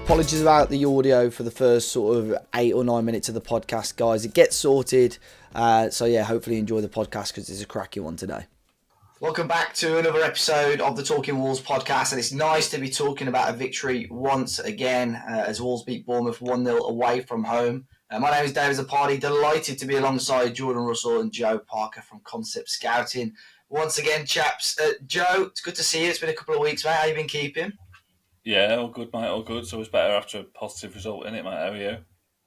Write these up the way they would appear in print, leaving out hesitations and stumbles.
Apologies about the audio for the first sort of 8 or 9 minutes of the podcast, guys. It gets sorted. So yeah, hopefully enjoy the podcast because it's a cracking one today. Welcome back to another episode of the Talking Wolves podcast, and it's nice to be talking about a victory once again as Wolves beat Bournemouth 1-0 away from home. My name is David Zapardi, delighted to be alongside Jordan Russell and Joe Parker from Concept Scouting. Once again, chaps. Joe, it's good to see you. It's been a couple of weeks, mate. How you been keeping? Yeah, all good, mate, all good. So it's better after a positive result, innit, mate? How are you?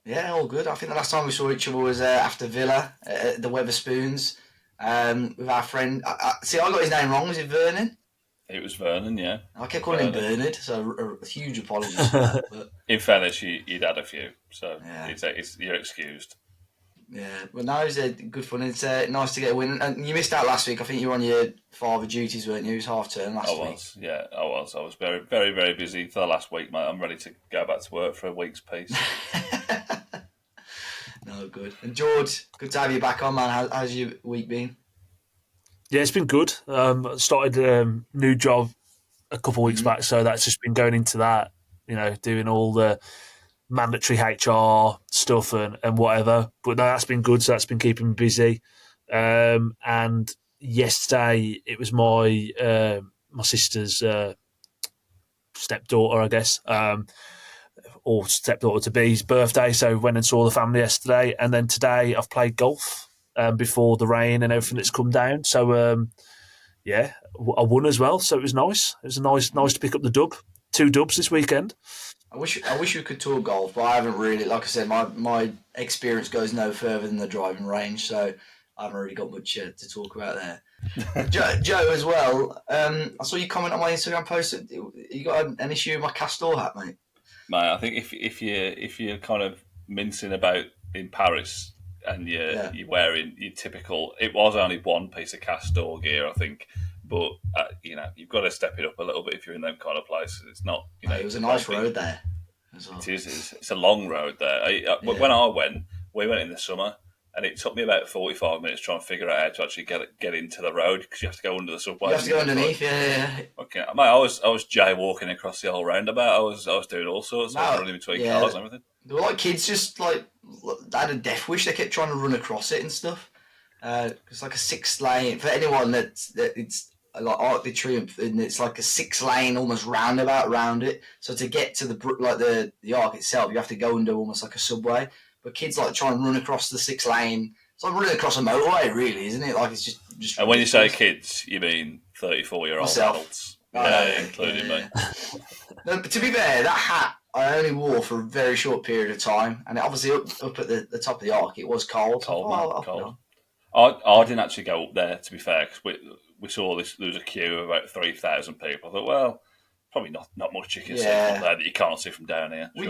Yeah, all good. I think the last time we saw each other was after Villa at the Weatherspoons with our friend. See, I got his name wrong. Was it Vernon? It was Vernon, yeah. I kept calling him Bernard, so a huge apologies for that. But in fairness, you'd had a few, so yeah. You're excused. Yeah, but no, it's good fun. It's nice to get a win. And you missed out last week. I think you were on your father duties, weren't you? It was half term last week. I was very, very, very busy for the last week, mate. I'm ready to go back to work for a week's peace. No, good. And Jord, good to have you back on, man. How's your week been? Yeah, it's been good. I started a new job a couple of weeks back, so that's just been going into that, doing all the mandatory HR stuff and whatever. But no, that's been good, so that's been keeping me busy. And yesterday, it was my sister's stepdaughter, I guess, or stepdaughter-to-be's birthday, so went and saw the family yesterday. And then today, I've played golf before the rain and everything that's come down. So, I won as well, so it was nice. It was nice to pick up the dub. 2 dubs this weekend. I wish we could tour golf, but I haven't really. Like I said, my experience goes no further than the driving range, so I haven't really got much to talk about there. Joe, as well. I saw you comment on my Instagram post. You got an issue with my Castor hat, mate? Mate, I think if you're kind of mincing about in Paris and you're wearing your typical, it was only one piece of Castor gear, I think. But, you've got to step it up a little bit if you're in them kind of places. It's not, it was a nice road there as well. It is. It's a long road there. When I went, we went in the summer, and it took me about 45 minutes trying to figure out how to actually get into the road because you have to go under the subway. You have to go underneath, yeah. Okay, mate, I was jaywalking across the whole roundabout. I was doing all sorts. I was running between cars and everything. There were like kids just like they had a death wish. They kept trying to run across it and stuff. It's like a 6-lane for anyone that it's like Arc de Triomphe, and it's like a 6-lane almost roundabout around it. So to get to the arc itself, you have to go under almost like a subway. But kids like try and run across the 6-lane. It's like running across a motorway, really, isn't it? Like it's just. And when you say kids, you mean 34-year-old adults, including me. No, but to be fair, that hat I only wore for a very short period of time, and obviously up at the top of the arc, it was cold. Cold. I didn't actually go up there, to be fair, because we saw this. There was a queue of about 3,000 people. I thought, well, probably not much you can see from there that you can't see from down here. We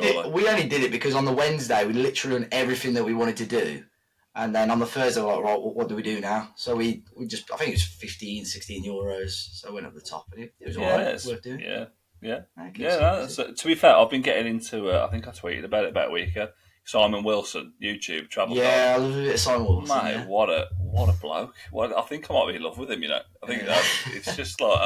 only did it because on the Wednesday we literally done everything that we wanted to do, and then on the Thursday we're like, right, what do we do now? So we just, I think it was 15, 16 euros. So I went up the top, and it was alright. It was worth doing. To be fair, I've been getting into. I think I tweeted about it about a week ago. Simon Wilson, YouTube travel. Yeah, I love a bit of Simon Wilson. Mate, what a bloke! I think I might be in love with him. I think it's just like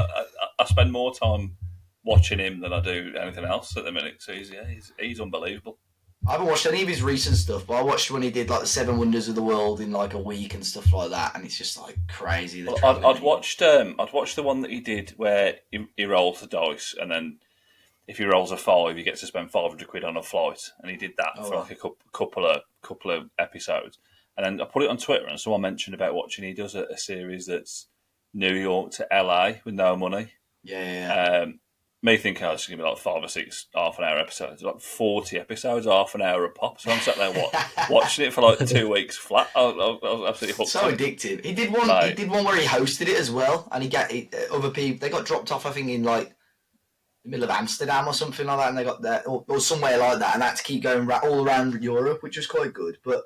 I spend more time watching him than I do anything else at the minute. So he's unbelievable. I haven't watched any of his recent stuff, but I watched when he did like the 7 Wonders of the World in like a week and stuff like that, and it's just like crazy. I'd watched the one that he did where he rolls the dice, and then if he rolls a 5, he gets to spend 500 quid on a flight, and he did that for like a couple of episodes. And then I put it on Twitter, and someone mentioned about watching. He does a series that's New York to LA with no money. Yeah. Me thinking it's going to be like 5 or 6 half-an-hour episodes, like 40 episodes, half an hour a pop. So I'm sat there watching it for like 2 weeks flat. I was absolutely hooked. So addictive. He did one. He did one where he hosted it as well, and he got other people. They got dropped off, I think, in like the middle of Amsterdam or something like that, and they got there or somewhere like that, and had to keep going all around Europe, which was quite good. But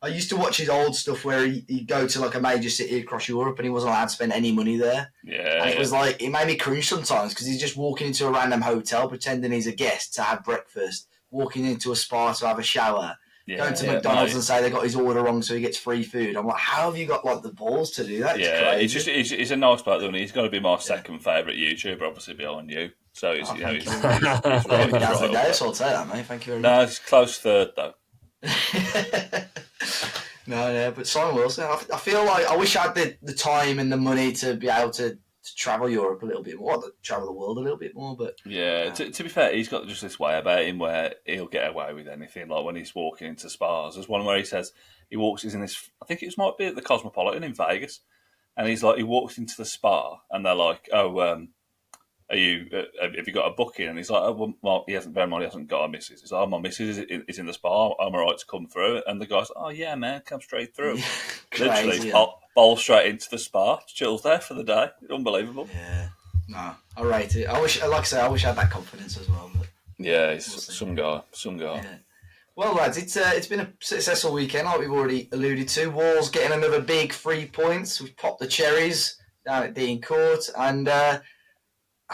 I used to watch his old stuff where he'd go to like a major city across Europe and he wasn't allowed to spend any money there. Yeah. And it was like, it made me cringe sometimes because he's just walking into a random hotel pretending he's a guest to have breakfast, walking into a spa to have a shower. going to McDonald's and say they got his order wrong, so he gets free food. I'm like, how have you got like the balls to do that? It's crazy. He's a nice bloke, though. He's got to be my second favourite YouTuber, obviously behind you. So he's right. He's right. So I'll take that, mate. Thank you very much. No, he's close third though. No, but Simon Wilson, I feel like I wish I had the time and the money to be able to travel Europe a little bit more, to travel the world a little bit more. But to be fair, he's got just this way about him where he'll get away with anything. Like when he's walking into spas, there's one where he says he's in this. I think it might be at the Cosmopolitan in Vegas, and he walks into the spa, and they're like, "Oh, have you got a booking?" And he's like, "Oh, well, he hasn't got a missus." He's like, "Oh, my missus is in the spa. I'm alright to come through." And the guy's like, "Oh yeah, man, come straight through." Literally, bowl straight into the spa, chills there for the day. Unbelievable. Yeah, no, I rate it. I wish I had that confidence as well. But yeah, he's some guy. Yeah. Well, lads, it's been a successful weekend, like we've already alluded to. Wolves getting another big 3 points. We've popped the cherries down at Dean Court, and I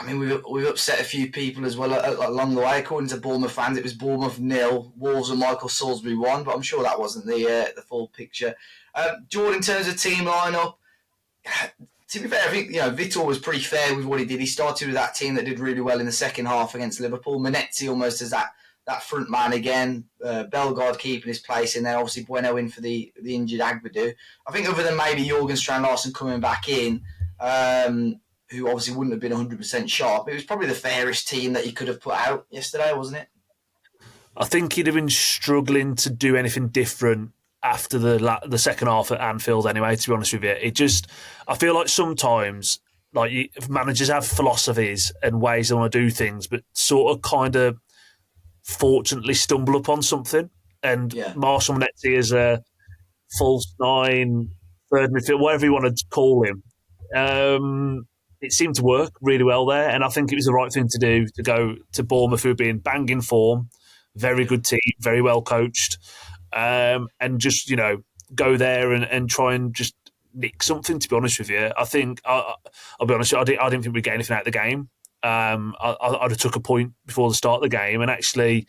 mean, we've upset a few people as well along the way. According to Bournemouth fans, it was Bournemouth 0, Wolves and Michael Salisbury 1, but I'm sure that wasn't the full picture. Jord, in terms of team lineup, to be fair, I think Vitor was pretty fair with what he did. He started with that team that did really well in the second half against Liverpool. Manetzi almost as that front man again. Bellegarde keeping his place in there. Obviously, Bueno in for the injured Agbadou. I think other than maybe Jorgen Strand-Larsen coming back in, who obviously wouldn't have been 100% sharp, it was probably the fairest team that he could have put out yesterday, wasn't it? I think he'd have been struggling to do anything different after the second half at Anfield anyway, to be honest with you. I feel like sometimes managers have philosophies and ways they want to do things, but sort of kind of fortunately stumble upon something. And Marshall Manetzi is a false nine, third midfield, whatever you want to call him. It seemed to work really well there, and I think it was the right thing to do to go to Bournemouth, who have been banging form, very good team, very well coached, and just go there and try and just nick something. To be honest with you, I think I'll be honest, I didn't think we'd get anything out of the game. I'd have took a point before the start of the game, and actually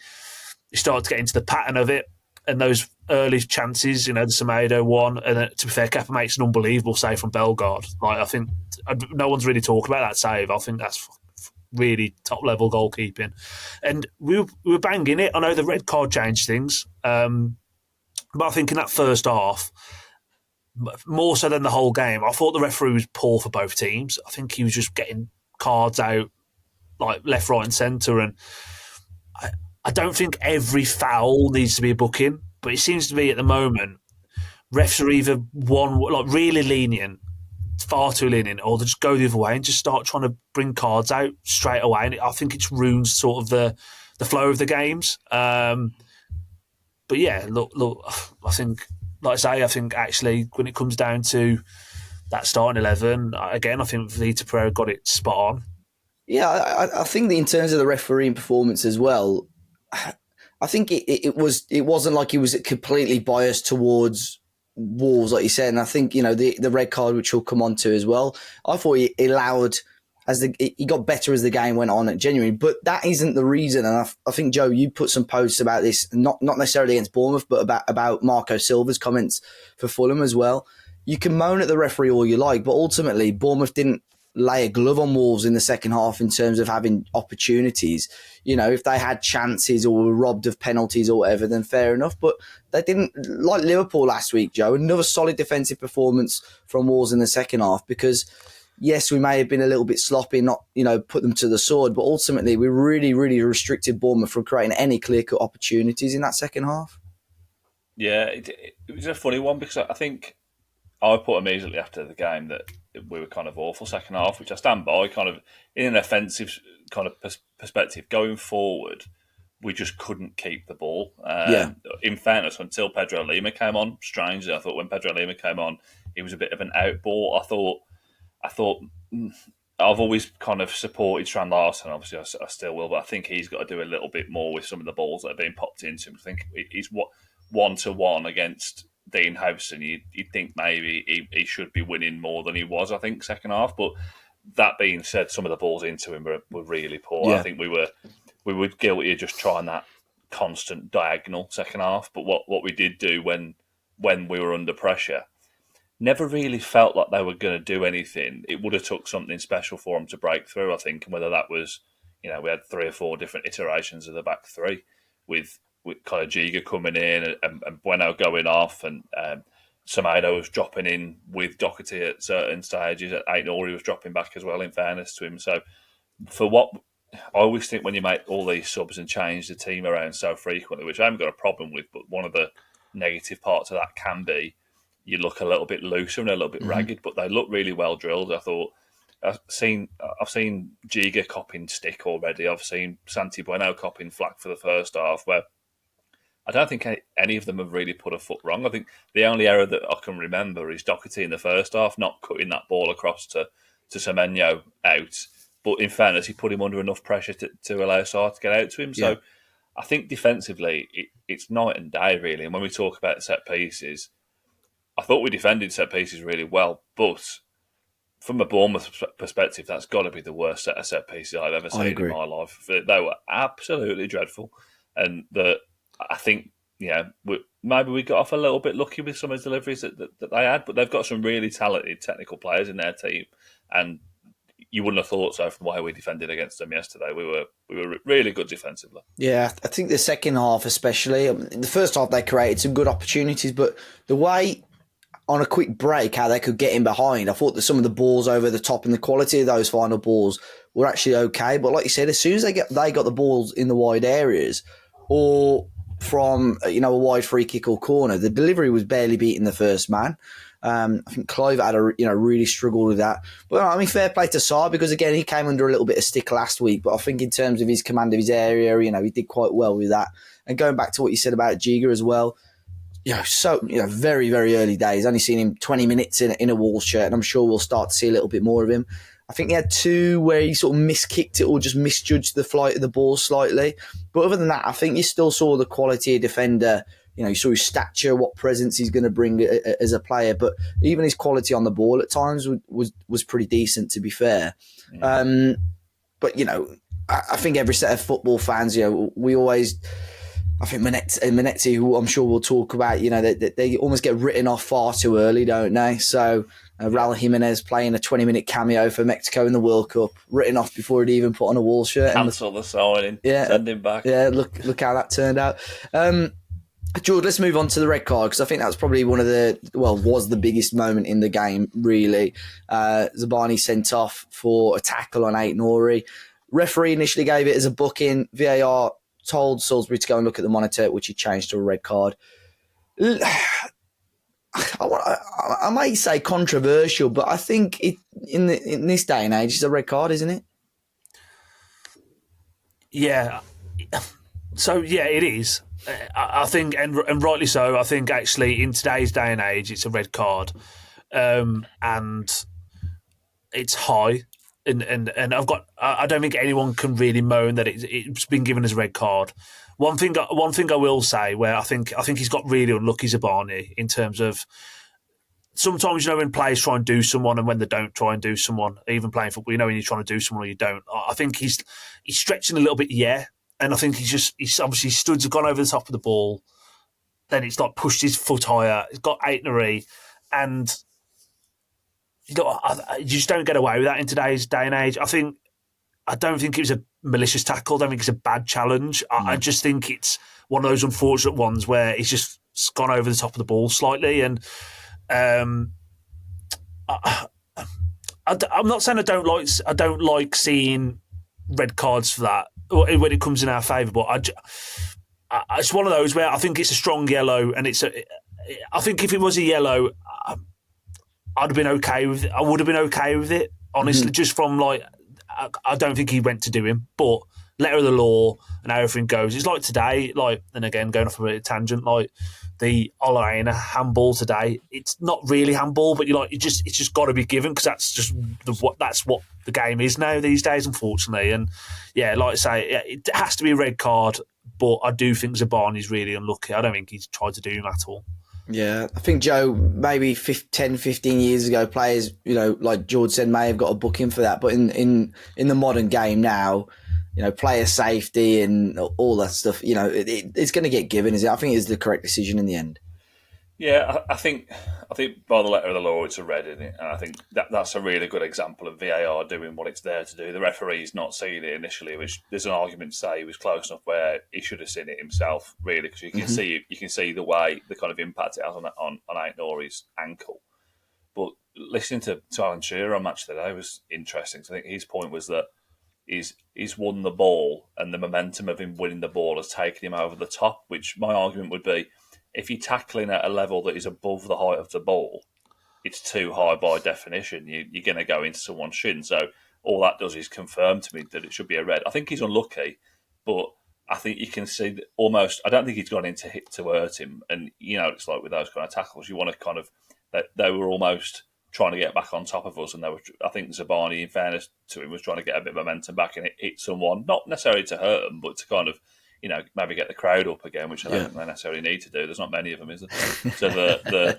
you started to get into the pattern of it. And those early chances, the Semedo one, and to be fair, Kepa makes an unbelievable save from Bellegarde. I think no one's really talking about that save. I think that's really top level goalkeeping, and we were banging it. I know the red card changed things, but I think in that first half, more so than the whole game, I thought the referee was poor for both teams. I think he was just getting cards out like left, right, and centre, and I don't think every foul needs to be a booking, but it seems to be at the moment, refs are either really lenient, far too lenient, or they just go the other way and just start trying to bring cards out straight away. And I think it's ruined sort of the flow of the games. But yeah, look, I think, I think actually when it comes down to that starting 11, again, I think Vitor Pereira got it spot on. Yeah, I think that in terms of the refereeing performance as well, I think it wasn't like he was completely biased towards Wolves, like you said. And I think, the red card, which we'll come on to as well, I thought he allowed, he got better as the game went on, genuinely. But that isn't the reason. And I think, Joe, you put some posts about this, not necessarily against Bournemouth, but about Marco Silva's comments for Fulham as well. You can moan at the referee all you like, but ultimately Bournemouth didn't lay a glove on Wolves in the second half in terms of having opportunities. If they had chances or were robbed of penalties or whatever, then fair enough. But they didn't, like Liverpool last week, Joe, another solid defensive performance from Wolves in the second half, because yes, we may have been a little bit sloppy, not, put them to the sword, but ultimately we really, really restricted Bournemouth from creating any clear-cut opportunities in that second half. Yeah, it was a funny one, because I think I put immediately after the game that we were kind of awful second half, which I stand by, kind of in an offensive kind of perspective. Going forward, we just couldn't keep the ball. In fairness, until Pedro Lima came on, strangely, I thought when Pedro Lima came on, he was a bit of an out ball. I thought I've always kind of supported Strand-Larsen, obviously I still will, but I think he's got to do a little bit more with some of the balls that are being popped into him. I think he's one-to-one against Dean Howson. You'd think maybe he should be winning more than he was, I think, second half. But that being said, some of the balls into him were really poor. Yeah. I think we were guilty of just trying that constant diagonal second half. But what we did do when we were under pressure, never really felt like they were going to do anything. It would have took something special for them to break through, I think. And whether that was, we had 3 or 4 different iterations of the back three with kind of Giga coming in and Bueno going off, and Semedo was dropping in with Doherty at certain stages. At Aït-Nouri was dropping back as well, in fairness to him. So for what I always think, when you make all these subs and change the team around so frequently, which I haven't got a problem with, but one of the negative parts of that can be you look a little bit looser and a little bit ragged, but they look really well drilled. I thought I've seen Giga copping stick already. I've seen Santi Bueno copping flack for the first half, where I don't think any of them have really put a foot wrong. I think the only error that I can remember is Doherty in the first half not cutting that ball across to Semenyo out. But in fairness, he put him under enough pressure to allow Sarr to get out to him. So I think defensively, it's night and day, really. And when we talk about set pieces, I thought we defended set pieces really well. But from a Bournemouth perspective, that's got to be the worst set of set pieces I've ever seen in my life. They were absolutely dreadful. And I think, maybe we got off a little bit lucky with some of the deliveries that they had, but they've got some really talented technical players in their team. And you wouldn't have thought so from the way we defended against them yesterday. We were really good defensively. Yeah, I think the second half especially. In the first half they created some good opportunities, but the way on a quick break how they could get in behind, I thought that some of the balls over the top and the quality of those final balls were actually okay. But like you said, as soon as they got the balls in the wide areas or from a wide free kick or corner, the delivery was barely beating the first man. I think Clive had really struggled with that. But I mean, fair play to Sarr, because again he came under a little bit of stick last week. But I think in terms of his command of his area, he did quite well with that. And going back to what you said about Giga as well, very very early days. Only seen him 20 minutes in a Wolves shirt, and I'm sure we'll start to see a little bit more of him. I think he had 2 where he sort of miskicked it or just misjudged the flight of the ball slightly. But other than that, I think you still saw the quality of defender. You saw his stature, what presence he's going to bring as a player. But even his quality on the ball at times was pretty decent, to be fair. Yeah. But, I think every set of football fans, we always... I think Manetti, who I'm sure we'll talk about, they almost get written off far too early, don't they? So Raul Jimenez playing a 20-minute cameo for Mexico in the World Cup, written off before he'd even put on a wall shirt. Cancel the signing, send him back. Yeah, look how that turned out. Jord, let's move on to the red card, because I think that's probably was the biggest moment in the game, really. Zabani sent off for a tackle on Aït-Nouri. Referee initially gave it as a booking. VAR told Salisbury to go and look at the monitor, which he changed to a red card. I might say controversial, but I think in this day and age, it's a red card, isn't it? Yeah. So, yeah, it is. I think, and rightly so, I think actually in today's day and age, it's a red card. And it's high. And I don't think anyone can really moan that it's been given as a red card. One thing I will say, where I think he's got really unlucky, Zabani, in terms of sometimes when players try and do someone and when they don't try and do someone, even playing football, when you're trying to do someone or you don't. I think he's stretching a little bit, and I think he's obviously studs have gone over the top of the ball. Then it's like pushed his foot higher. He's got Aït-Nouri, and you just don't get away with that in today's day and age. I don't think it was a malicious tackle. I don't think it's a bad challenge. I just think it's one of those unfortunate ones where he's just gone over the top of the ball slightly. And I'm not saying I don't like seeing red cards for that when it comes in our favour, but it's one of those where I think it's a strong yellow, and I think if it was a yellow, I'd have been okay with it. I would have been okay with it, honestly, just from I don't think he went to do him, but letter of the law and how everything goes. It's like today, and again, going off a bit of a tangent, the Olaina handball today. It's not really handball, but it's just got to be given, because that's just that's what the game is now these days, unfortunately. And yeah, like I say, it has to be a red card, but I do think Zabani's really unlucky. I don't think he's tried to do him at all. Yeah, I think, Joe, maybe 10, 15 years ago, players, like Jord said, may have got a booking for that. But in the modern game now, player safety and all that stuff. It's going to get given, is it? I think it's the correct decision in the end. Yeah, I think by the letter of the law, it's a red, isn't it? And I think that's a really good example of VAR doing what it's there to do. The referee's not seeing it initially, which there's an argument to say he was close enough where he should have seen it himself, really, because you can see the way the kind of impact it has on Ait-Nouri's ankle. But listening to Alan Shearer on Match Today was interesting. So I think his point was that he's won the ball, and the momentum of him winning the ball has taken him over the top. Which my argument would be, if you're tackling at a level that is above the height of the ball, it's too high by definition. You're going to go into someone's shin. So all that does is confirm to me that it should be a red. I think he's unlucky, but I think you can see that almost. I don't think he's gone in to hurt him. And it's like with those kind of tackles, you want to kind of that they were almost trying to get back on top of us, and I think Zabani, in fairness to him, was trying to get a bit of momentum back and it hit someone, not necessarily to hurt them, but to kind of maybe get the crowd up again, which I don't think they necessarily need to do. There's not many of them, is there? So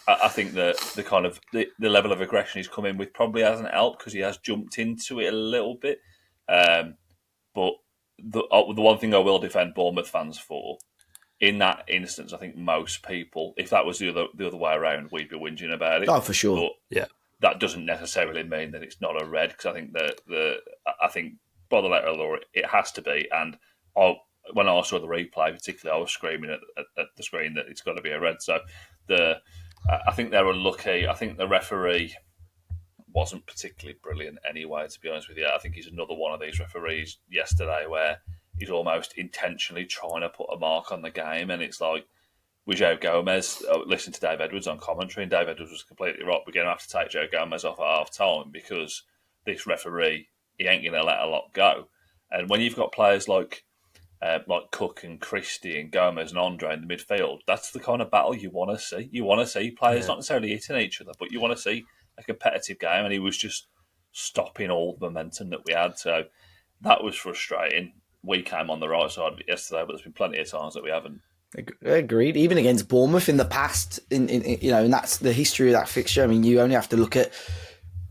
I think the kind of the level of aggression he's come in with probably hasn't helped, because he has jumped into it a little bit. But the one thing I will defend Bournemouth fans for, in that instance, I think most people, if that was the other way around, we'd be whinging about it. Oh, for sure. But yeah, that doesn't necessarily mean that it's not a red, because I think I think by the letter of the law it has to be. And when I saw the replay, particularly, I was screaming at the screen that it's got to be a red. So I think they were unlucky. I think the referee wasn't particularly brilliant anyway, to be honest with you. I think he's another one of these referees yesterday where he's almost intentionally trying to put a mark on the game. And it's like, with Joe Gomez, listen to Dave Edwards on commentary, and Dave Edwards was completely right. We're going to have to take Joe Gomez off at half-time, because this referee, he ain't going to let a lot go. And when you've got players like Cook and Christie and Gomez and Andre in the midfield, that's the kind of battle you want to see. You want to see players not necessarily hitting each other, but you want to see a competitive game, and he was just stopping all the momentum that we had. So that was frustrating. We came on the right side of it yesterday, but there's been plenty of times that we haven't. Agreed. Even against Bournemouth in the past, and that's the history of that fixture. I mean, you only have to look at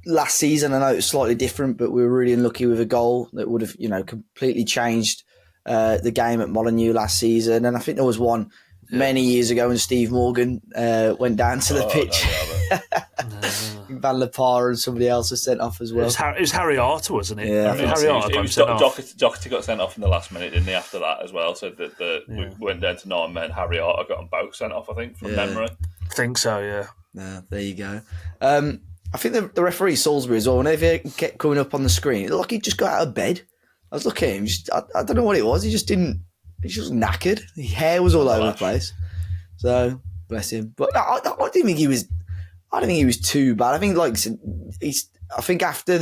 last season. I know it was slightly different, but we were really unlucky with a goal that would have, completely changed the game at Molineux last season. And I think there was one many years ago when Steve Morgan went down to the pitch. Van La Parra and somebody else was sent off as well. It was Harry Arter, wasn't it? Yeah, Harry Arter got sent off. Doherty got sent off in the last minute, didn't he, after that as well? So we went down to 9 men. Harry Arter got them both sent off, I think, from memory. I think so, yeah. There you go. I think the referee, Salisbury, as well, whenever he kept coming up on the screen, it looked like he just got out of bed. I was looking at him, I don't know what it was. He just was knackered. His hair was all over the place. So, bless him. But I didn't think he was... I don't think he was too bad. I think, like, I think after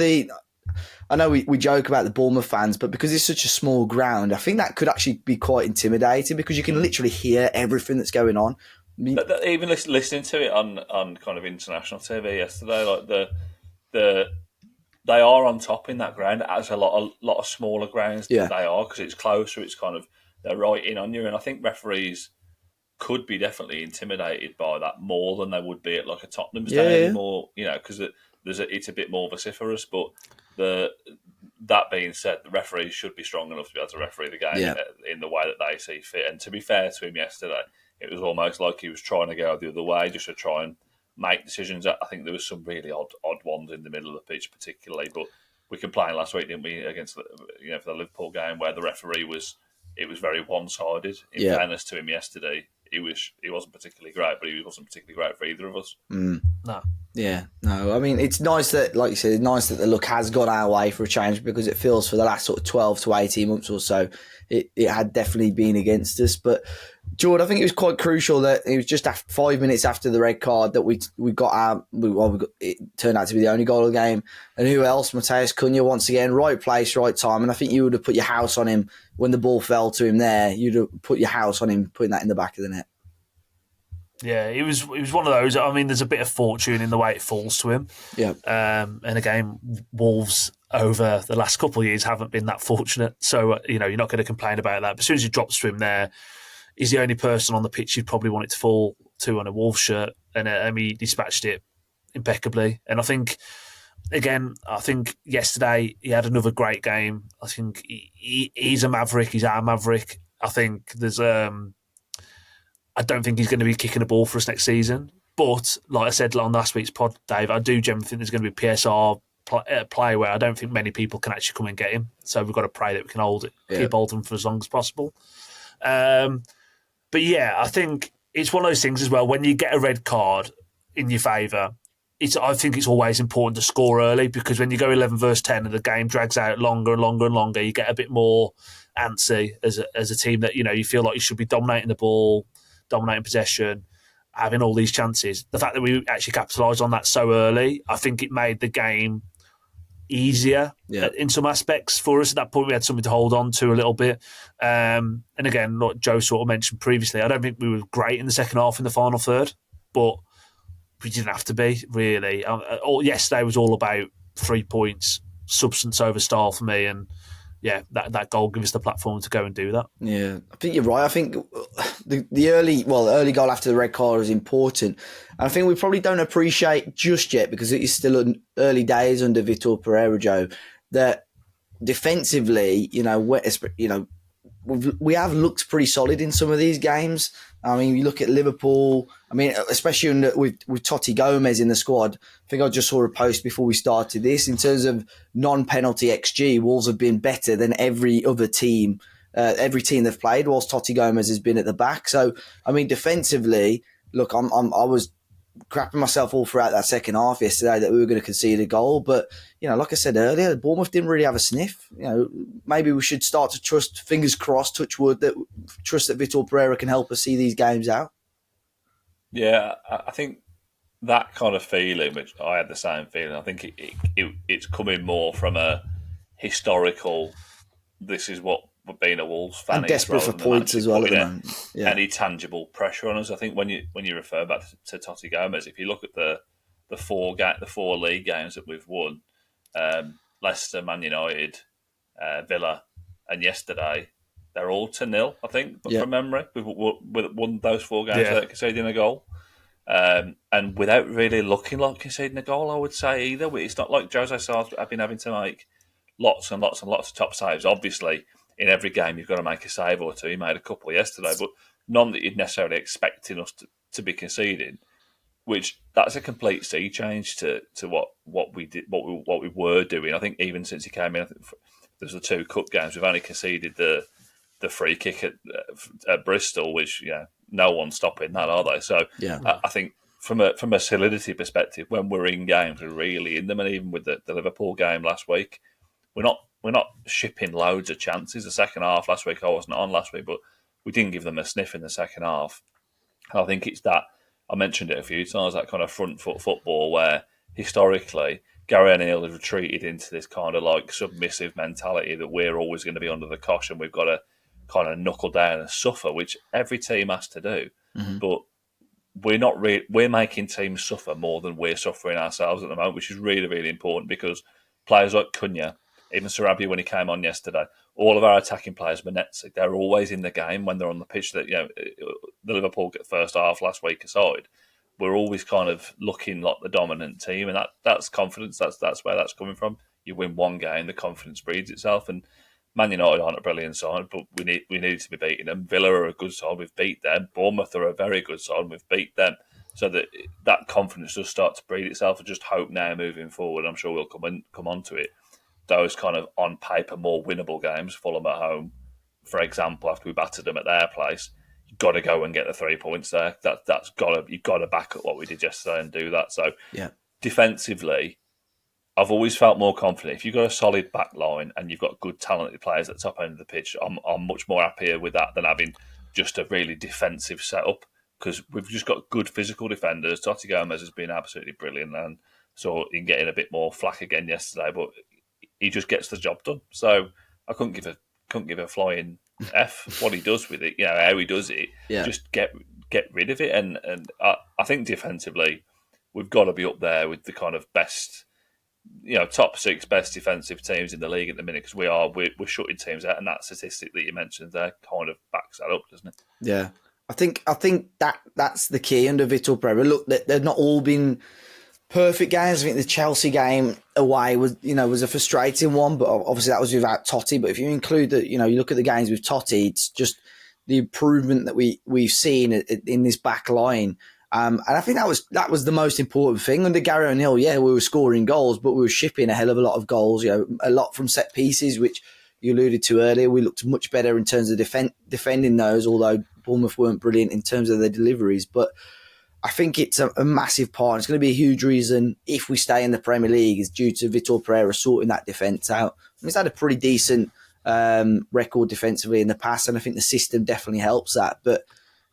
I know we joke about the Bournemouth fans, but because it's such a small ground, I think that could actually be quite intimidating, because you can literally hear everything that's going on. Even listening to it on kind of international TV yesterday, like they are on top in that ground. As a lot of smaller grounds, they are, because it's closer. It's kind of, they're right in on you, and I think referees could be definitely intimidated by that more than they would be at like a Tottenham stadium, or because it's a bit more vociferous. But that being said, the referees should be strong enough to be able to referee the game in the way that they see fit. And to be fair to him yesterday, it was almost like he was trying to go the other way just to try and make decisions. I think there was some really odd ones in the middle of the pitch, particularly. But we complained last week, didn't we, against for the Liverpool game, where the referee was very one-sided. In fairness to him yesterday, he wasn't particularly great, but he wasn't particularly great for either of us. No. Yeah, no. I mean, it's nice that, like you said, it's nice that the look has gone our way for a change, because it feels for the last sort of 12 to 18 months or so, it had definitely been against us. But Jord, I think it was quite crucial that it was just 5 minutes after the red card that we got out. It turned out to be the only goal of the game. And who else? Matheus Cunha, once again, right place, right time. And I think you would have put your house on him when the ball fell to him there. You'd have put your house on him, putting that in the back of the net. Yeah, it was one of those. I mean, there's a bit of fortune in the way it falls to him. Yeah. And again, Wolves over the last couple of years haven't been that fortunate. So, you're not going to complain about that. But as soon as he drops to him there, he's the only person on the pitch you'd probably want it to fall to on a Wolves shirt. And he dispatched it impeccably. And I think again, I think yesterday he had another great game. I think he's a maverick. He's our maverick. I think I don't think he's going to be kicking a ball for us next season. But like I said on last week's pod, Dave, I do generally think there's going to be a PSR play where I don't think many people can actually come and get him. So we've got to pray that we can keep holding him for as long as possible. But yeah, I think it's one of those things as well. When you get a red card in your favour, I think it's always important to score early, because when you go 11 versus 10 and the game drags out longer and longer and longer, you get a bit more antsy as a team that, you feel like you should be dominating the ball, dominating possession, having all these chances. The fact that we actually capitalised on that so early, I think it made the game easier in some aspects for us. At that point, we had something to hold on to a little bit. And again, like Joe sort of mentioned previously, I don't think we were great in the second half in the final third, but we didn't have to be, really. Yesterday was all about 3 points, substance over style for me, and that goal gives us the platform to go and do that. Yeah, I think you're right. I think the early goal after the red card is important. And I think we probably don't appreciate just yet, because it is still early days under Vitor Pereira, Joe, that defensively, we have looked pretty solid in some of these games. I mean, you look at Liverpool. I mean, especially with Totti Gomez in the squad. I think I just saw a post before we started this. In terms of non-penalty XG, Wolves have been better than every other team, every team they've played, whilst Totti Gomez has been at the back. So, I mean, defensively, look, I was crapping myself all throughout that second half yesterday that we were going to concede a goal. But, like I said earlier, Bournemouth didn't really have a sniff. Maybe we should start to trust, fingers crossed, touch wood, trust that Vitor Pereira can help us see these games out. Yeah, I think that kind of feeling, which I had the same feeling, I think it's coming more from a historical, this is what being a Wolves fan and desperate for points as well at the moment. Yeah. Any tangible pressure on us. I think when you refer back to Totti Gomez, if you look at the four league games that we've won, Leicester, Man United, Villa, and yesterday, they're all 2-0, I think, from memory. We've won those 4 games without conceding a goal. And without really looking like conceding a goal, I would say, either. It's not like Jose Sar's have been having to make lots and lots and lots of top saves. Obviously, in every game, you've got to make a save or two. He made a couple yesterday, but none that you'd necessarily expecting us to be conceding. Which that's a complete sea change to what we did, what we were doing. I think even since he came in, I think there's the 2 cup games. We've only conceded the free kick at Bristol, which no one's stopping that, are they? So I think from a solidity perspective, when we're in games, we're really in them. And even with the Liverpool game last week, we're not shipping loads of chances. The second half last week, I wasn't on last week, but we didn't give them a sniff in the second half. And I think it's that, I mentioned it a few times, that kind of front foot football where historically Gary O'Neill has retreated into this kind of like submissive mentality that we're always going to be under the cosh and we've got to kind of knuckle down and suffer, which every team has to do. Mm-hmm. But we're making teams suffer more than we're suffering ourselves at the moment, which is really, really important, because players like Cunha, even Sarabia when he came on yesterday, all of our attacking players, Manetzi, they're always in the game when they're on the pitch. That the Liverpool first half last week aside, we're always kind of looking like the dominant team, and that's confidence. That's where that's coming from. You win one game, the confidence breeds itself. And Man United aren't a brilliant side, but we need to be beating them. Villa are a good side, we've beat them. Bournemouth are a very good side, and we've beat them. So that confidence does start to breed itself. I just hope now moving forward, I'm sure we'll come on to it, those kind of on paper more winnable games, Fulham at home, for example, after we battered them at their place, you've got to go and get the 3 points there. You've got to back up what we did yesterday and do that. So defensively, I've always felt more confident. If you've got a solid back line and you've got good talented players at the top end of the pitch, I'm much more happier with that than having just a really defensive setup, because we've just got good physical defenders. Totti Gomez has been absolutely brilliant, and so in getting a bit more flack again yesterday, but he just gets the job done. So I couldn't give a flying F what he does with it. How he does it. Yeah. Just get rid of it. And I think defensively, we've got to be up there with the kind of best, top 6 best defensive teams in the league at the minute, because we're shutting teams out, and that statistic that you mentioned there kind of backs that up, doesn't it? Yeah, I think that's the key under Vitor Pereira. Look, they've not all been perfect games. I think the Chelsea game away was a frustrating one, but obviously that was without Totti. But if you include you look at the games with Totti, it's just the improvement that we've seen in this back line. And I think that was the most important thing. Under Gary O'Neill, we were scoring goals, but we were shipping a hell of a lot of goals, a lot from set pieces, which you alluded to earlier. We looked much better in terms of defending those, although Bournemouth weren't brilliant in terms of their deliveries. But I think it's a massive part. It's going to be a huge reason if we stay in the Premier League is due to Vitor Pereira sorting that defence out. He's had a pretty decent record defensively in the past, and I think the system definitely helps that. But,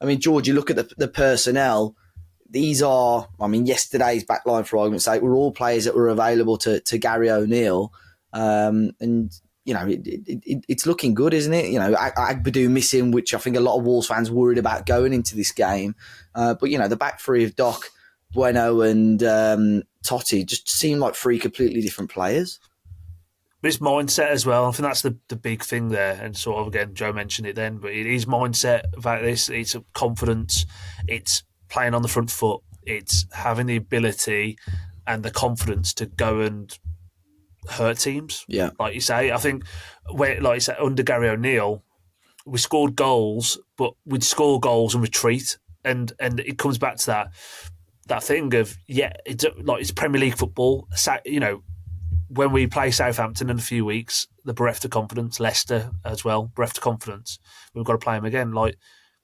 I mean, George, you look at the personnel, these are, yesterday's backline, for argument's sake, were all players that were available to Gary O'Neill. And, it's looking good, isn't it? Agbadou missing, which I think a lot of Wolves fans worried about going into this game. But, the back three of Doc, Bueno and Totti just seem like three completely different players. But it's mindset as well. I think that's the big thing there. And sort of, again, Joe mentioned it then, but it is mindset about this. It's confidence. It's playing on the front foot. It's having the ability and the confidence to go and hurt teams. Yeah. Like you say, I think, under Gary O'Neill, we scored goals, but we'd score goals and retreat. And it comes back to that thing of, it's Premier League football. When we play Southampton in a few weeks, they're bereft of confidence. Leicester as well, bereft of confidence. We've got to play them again.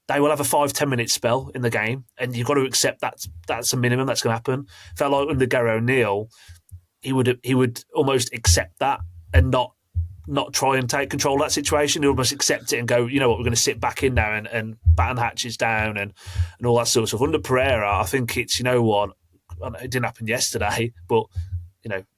They will have a 5-10 minute spell in the game, and you've got to accept that's a minimum that's going to happen. Felt like under Gary O'Neill, he would almost accept that and not try and take control of that situation. He'd almost accept it and go, you know what, we're going to sit back in now and batten the hatches down and all that sort of stuff. Under Pereira, I think it's, it didn't happen yesterday, but,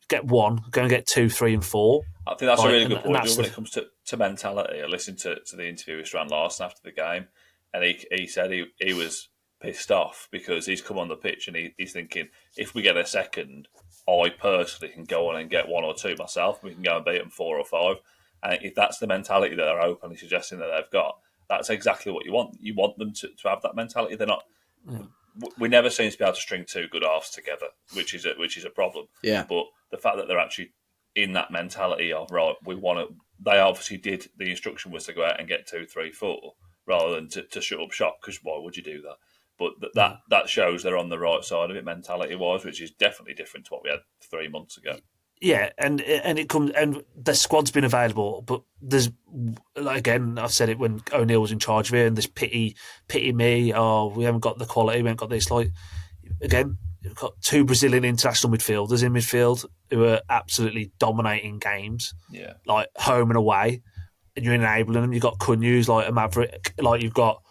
get one, go and get 2, 3 and 4. I think that's a really good point when it comes to mentality. I listened to the interview with Strand Larsen after the game, and he said he was pissed off because he's come on the pitch and he's thinking, if we get a second, I personally can go on and get 1 or 2 myself. We can go and beat them 4 or 5. And if that's the mentality that they're openly suggesting that they've got, that's exactly what you want. You want them to have that mentality. They're not. Yeah. We never seem to be able to string 2 good halves together, which is a problem. Yeah. But the fact that they're actually in that mentality of, right, we want to. They obviously did. The instruction was to go out and get 2, 3, 4, rather than to shut up shop. Because why would you do that? But that shows they're on the right side of it mentality-wise, which is definitely different to what we had 3 months ago. Yeah, and it comes, and the squad's been available, but there's, again, I've said it when O'Neill was in charge of it, and there's pity me. Oh, we haven't got the quality, we haven't got this. Again, you've got 2 Brazilian international midfielders in midfield who are absolutely dominating games, home and away, and you're enabling them. You've got Cunha, who's like a maverick. You've got,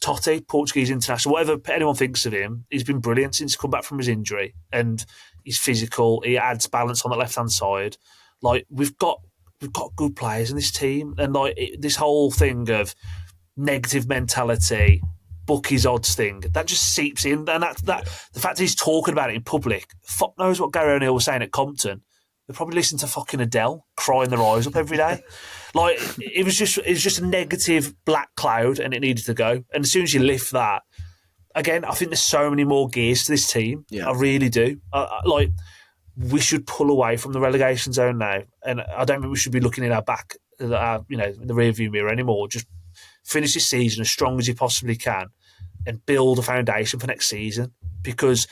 Totti, Portuguese international, whatever anyone thinks of him, he's been brilliant since he's come back from his injury, and he's physical. He adds balance on the left-hand side. We've got good players in this team, and this whole thing of negative mentality, bookies odds thing, that just seeps in. And the fact that he's talking about it in public, fuck knows what Gary O'Neill was saying at Compton. They probably listen to fucking Adele crying their eyes up every day. It was just a negative black cloud, and it needed to go. And as soon as you lift that, again, I think there's so many more gears to this team. Yeah. I really do. We should pull away from the relegation zone now, and I don't think we should be looking in our back, in the rearview mirror anymore. Just finish this season as strong as you possibly can, and build a foundation for next season. Because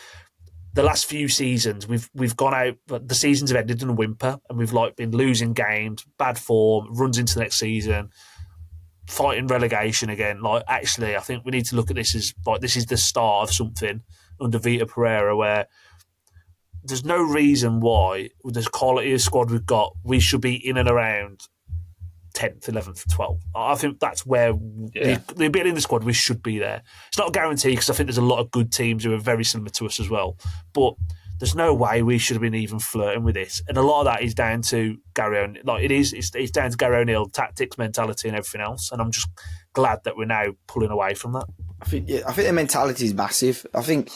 the last few seasons, we've gone out, the seasons have ended in a whimper, and we've been losing games, bad form, runs into the next season, fighting relegation again. Actually, I think we need to look at this as this is the start of something under Vitor Pereira, where there's no reason why, with the quality of squad we've got, we should be in and around 10th, 11th, 12th. I think that's where the ability in the squad, we should be there. It's not a guarantee, because I think there's a lot of good teams who are very similar to us as well. But there's no way we should have been even flirting with this. And a lot of that is down to Gary O'Neill. It's down to Gary O'Neill, tactics, mentality and everything else. And I'm just glad that we're now pulling away from that. I think the mentality is massive. I think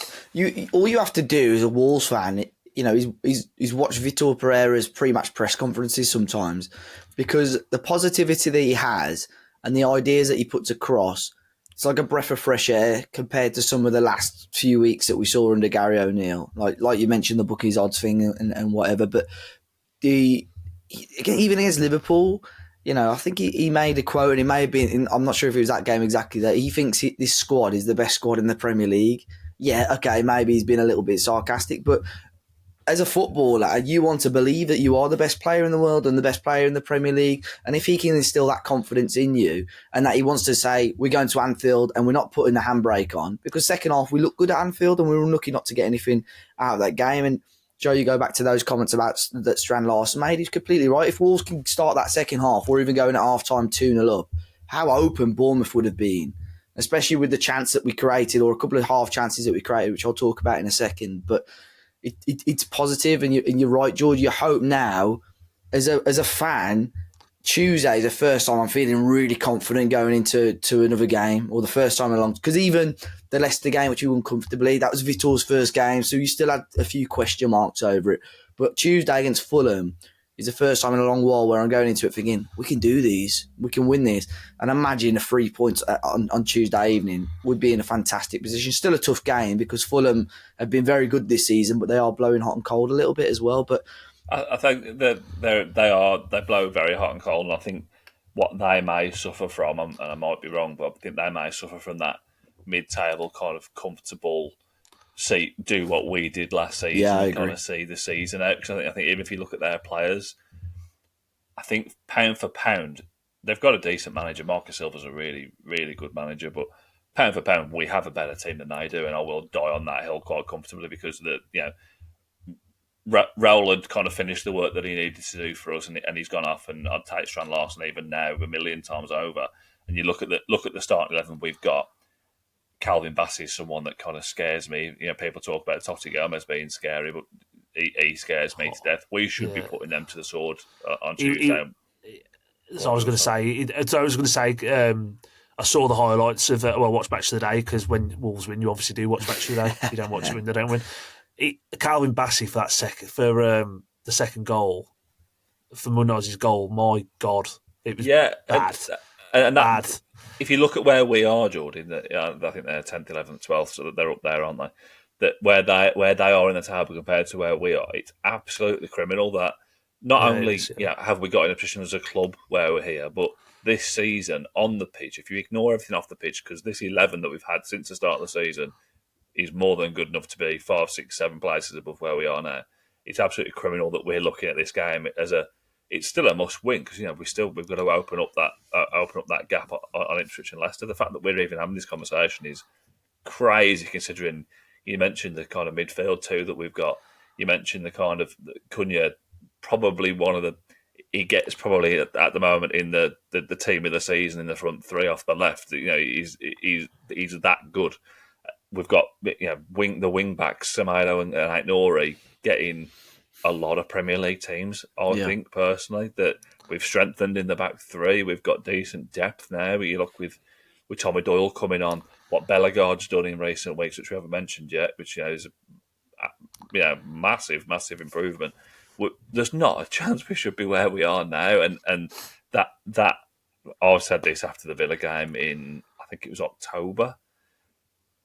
all you have to do as a Wolves fan, he's watched Vitor Pereira's pre-match press conferences sometimes, because the positivity that he has and the ideas that he puts across it's like a breath of fresh air compared to some of the last few weeks that we saw under Gary O'Neill. Like you mentioned, the bookies odds thing and whatever. But even against Liverpool, I think he made a quote, and it may have been, I'm not sure if it was that game exactly, that he thinks this squad is the best squad in the Premier League. Yeah, okay, maybe he's been a little bit sarcastic, but as a footballer, you want to believe that you are the best player in the world and the best player in the Premier League. And if he can instill that confidence in you and that he wants to say, we're going to Anfield and we're not putting the handbrake on, because second half we look good at Anfield and we were unlucky not to get anything out of that game. And Joe, you go back to those comments about that Strand Larsen made, he's completely right. If Wolves can start that second half, or even going at half-time 2-0 up, how open Bournemouth would have been, especially with the chance that we created, or a couple of half chances that we created, which I'll talk about in a second. But it's positive, and you're right, George. You hope now, as a fan, Tuesday is the first time I'm feeling really confident going into another game, or the first time along. Because even the Leicester game, which we won comfortably, that was Vitor's first game, so you still had a few question marks over it. But Tuesday against Fulham is the first time in a long while where I'm going into it thinking, we can do these, we can win this. And imagine a 3 points on Tuesday evening would be in a fantastic position. Still a tough game because Fulham have been very good this season, but they are blowing hot and cold a little bit as well. But I think that they blow very hot and cold, and I think what they may suffer from, and I might be wrong, but I think they may suffer from that mid-table kind of comfortable do what we did last season, and kind of see the season out. Because I think even if you look at their players, I think pound for pound, they've got a decent manager. Marcus Silva's a really, really good manager, but pound for pound, we have a better team than they do, and I will die on that hill quite comfortably because Raul had kind of finished the work that he needed to do for us, and he's gone off. And I'd take Strand Larsen even now a million times over. And you look at the starting 11 we've got. Calvin Bassey is someone that kind of scares me. People talk about Totti Gomez being scary, but he scares me to death. We should be putting them to the sword on Tuesday. I was going to say. I saw the highlights of watch Match of the Day, because when Wolves win, you obviously do watch Match of the Day. If you don't watch it when they don't win. Calvin Bassey for the second goal, for Munoz's goal. My God, it was bad. And that, bad. If you look at where we are, Jordan, I think they're 10th, 11th, 12th, so they're up there, aren't they? That where they are in the table compared to where we are, it's absolutely criminal. That not only have we got in a position as a club where we're here, but this season on the pitch, if you ignore everything off the pitch, because this 11 that we've had since the start of the season is more than good enough to be 5, 6, 7 places above where we are now. It's absolutely criminal that we're looking at this game as it's still a must win, because we've got to open up that gap on Ipswich and Leicester. The fact that we're even having this conversation is crazy, considering you mentioned the kind of midfield too that we've got. You mentioned the kind of Cunha, probably he gets probably at the moment in the team of the season in the front three off the left. He's that good. We've got the wing backs, Semedo and Aït-Nouri, getting a lot of Premier League teams. I think personally that we've strengthened in the back three. We've got decent depth now. You look with Tommy Doyle coming on, what Bellegarde's done in recent weeks, which we haven't mentioned yet, which is massive improvement. There's not a chance we should be where we are now, and that I've said this after the Villa game in, I think it was October.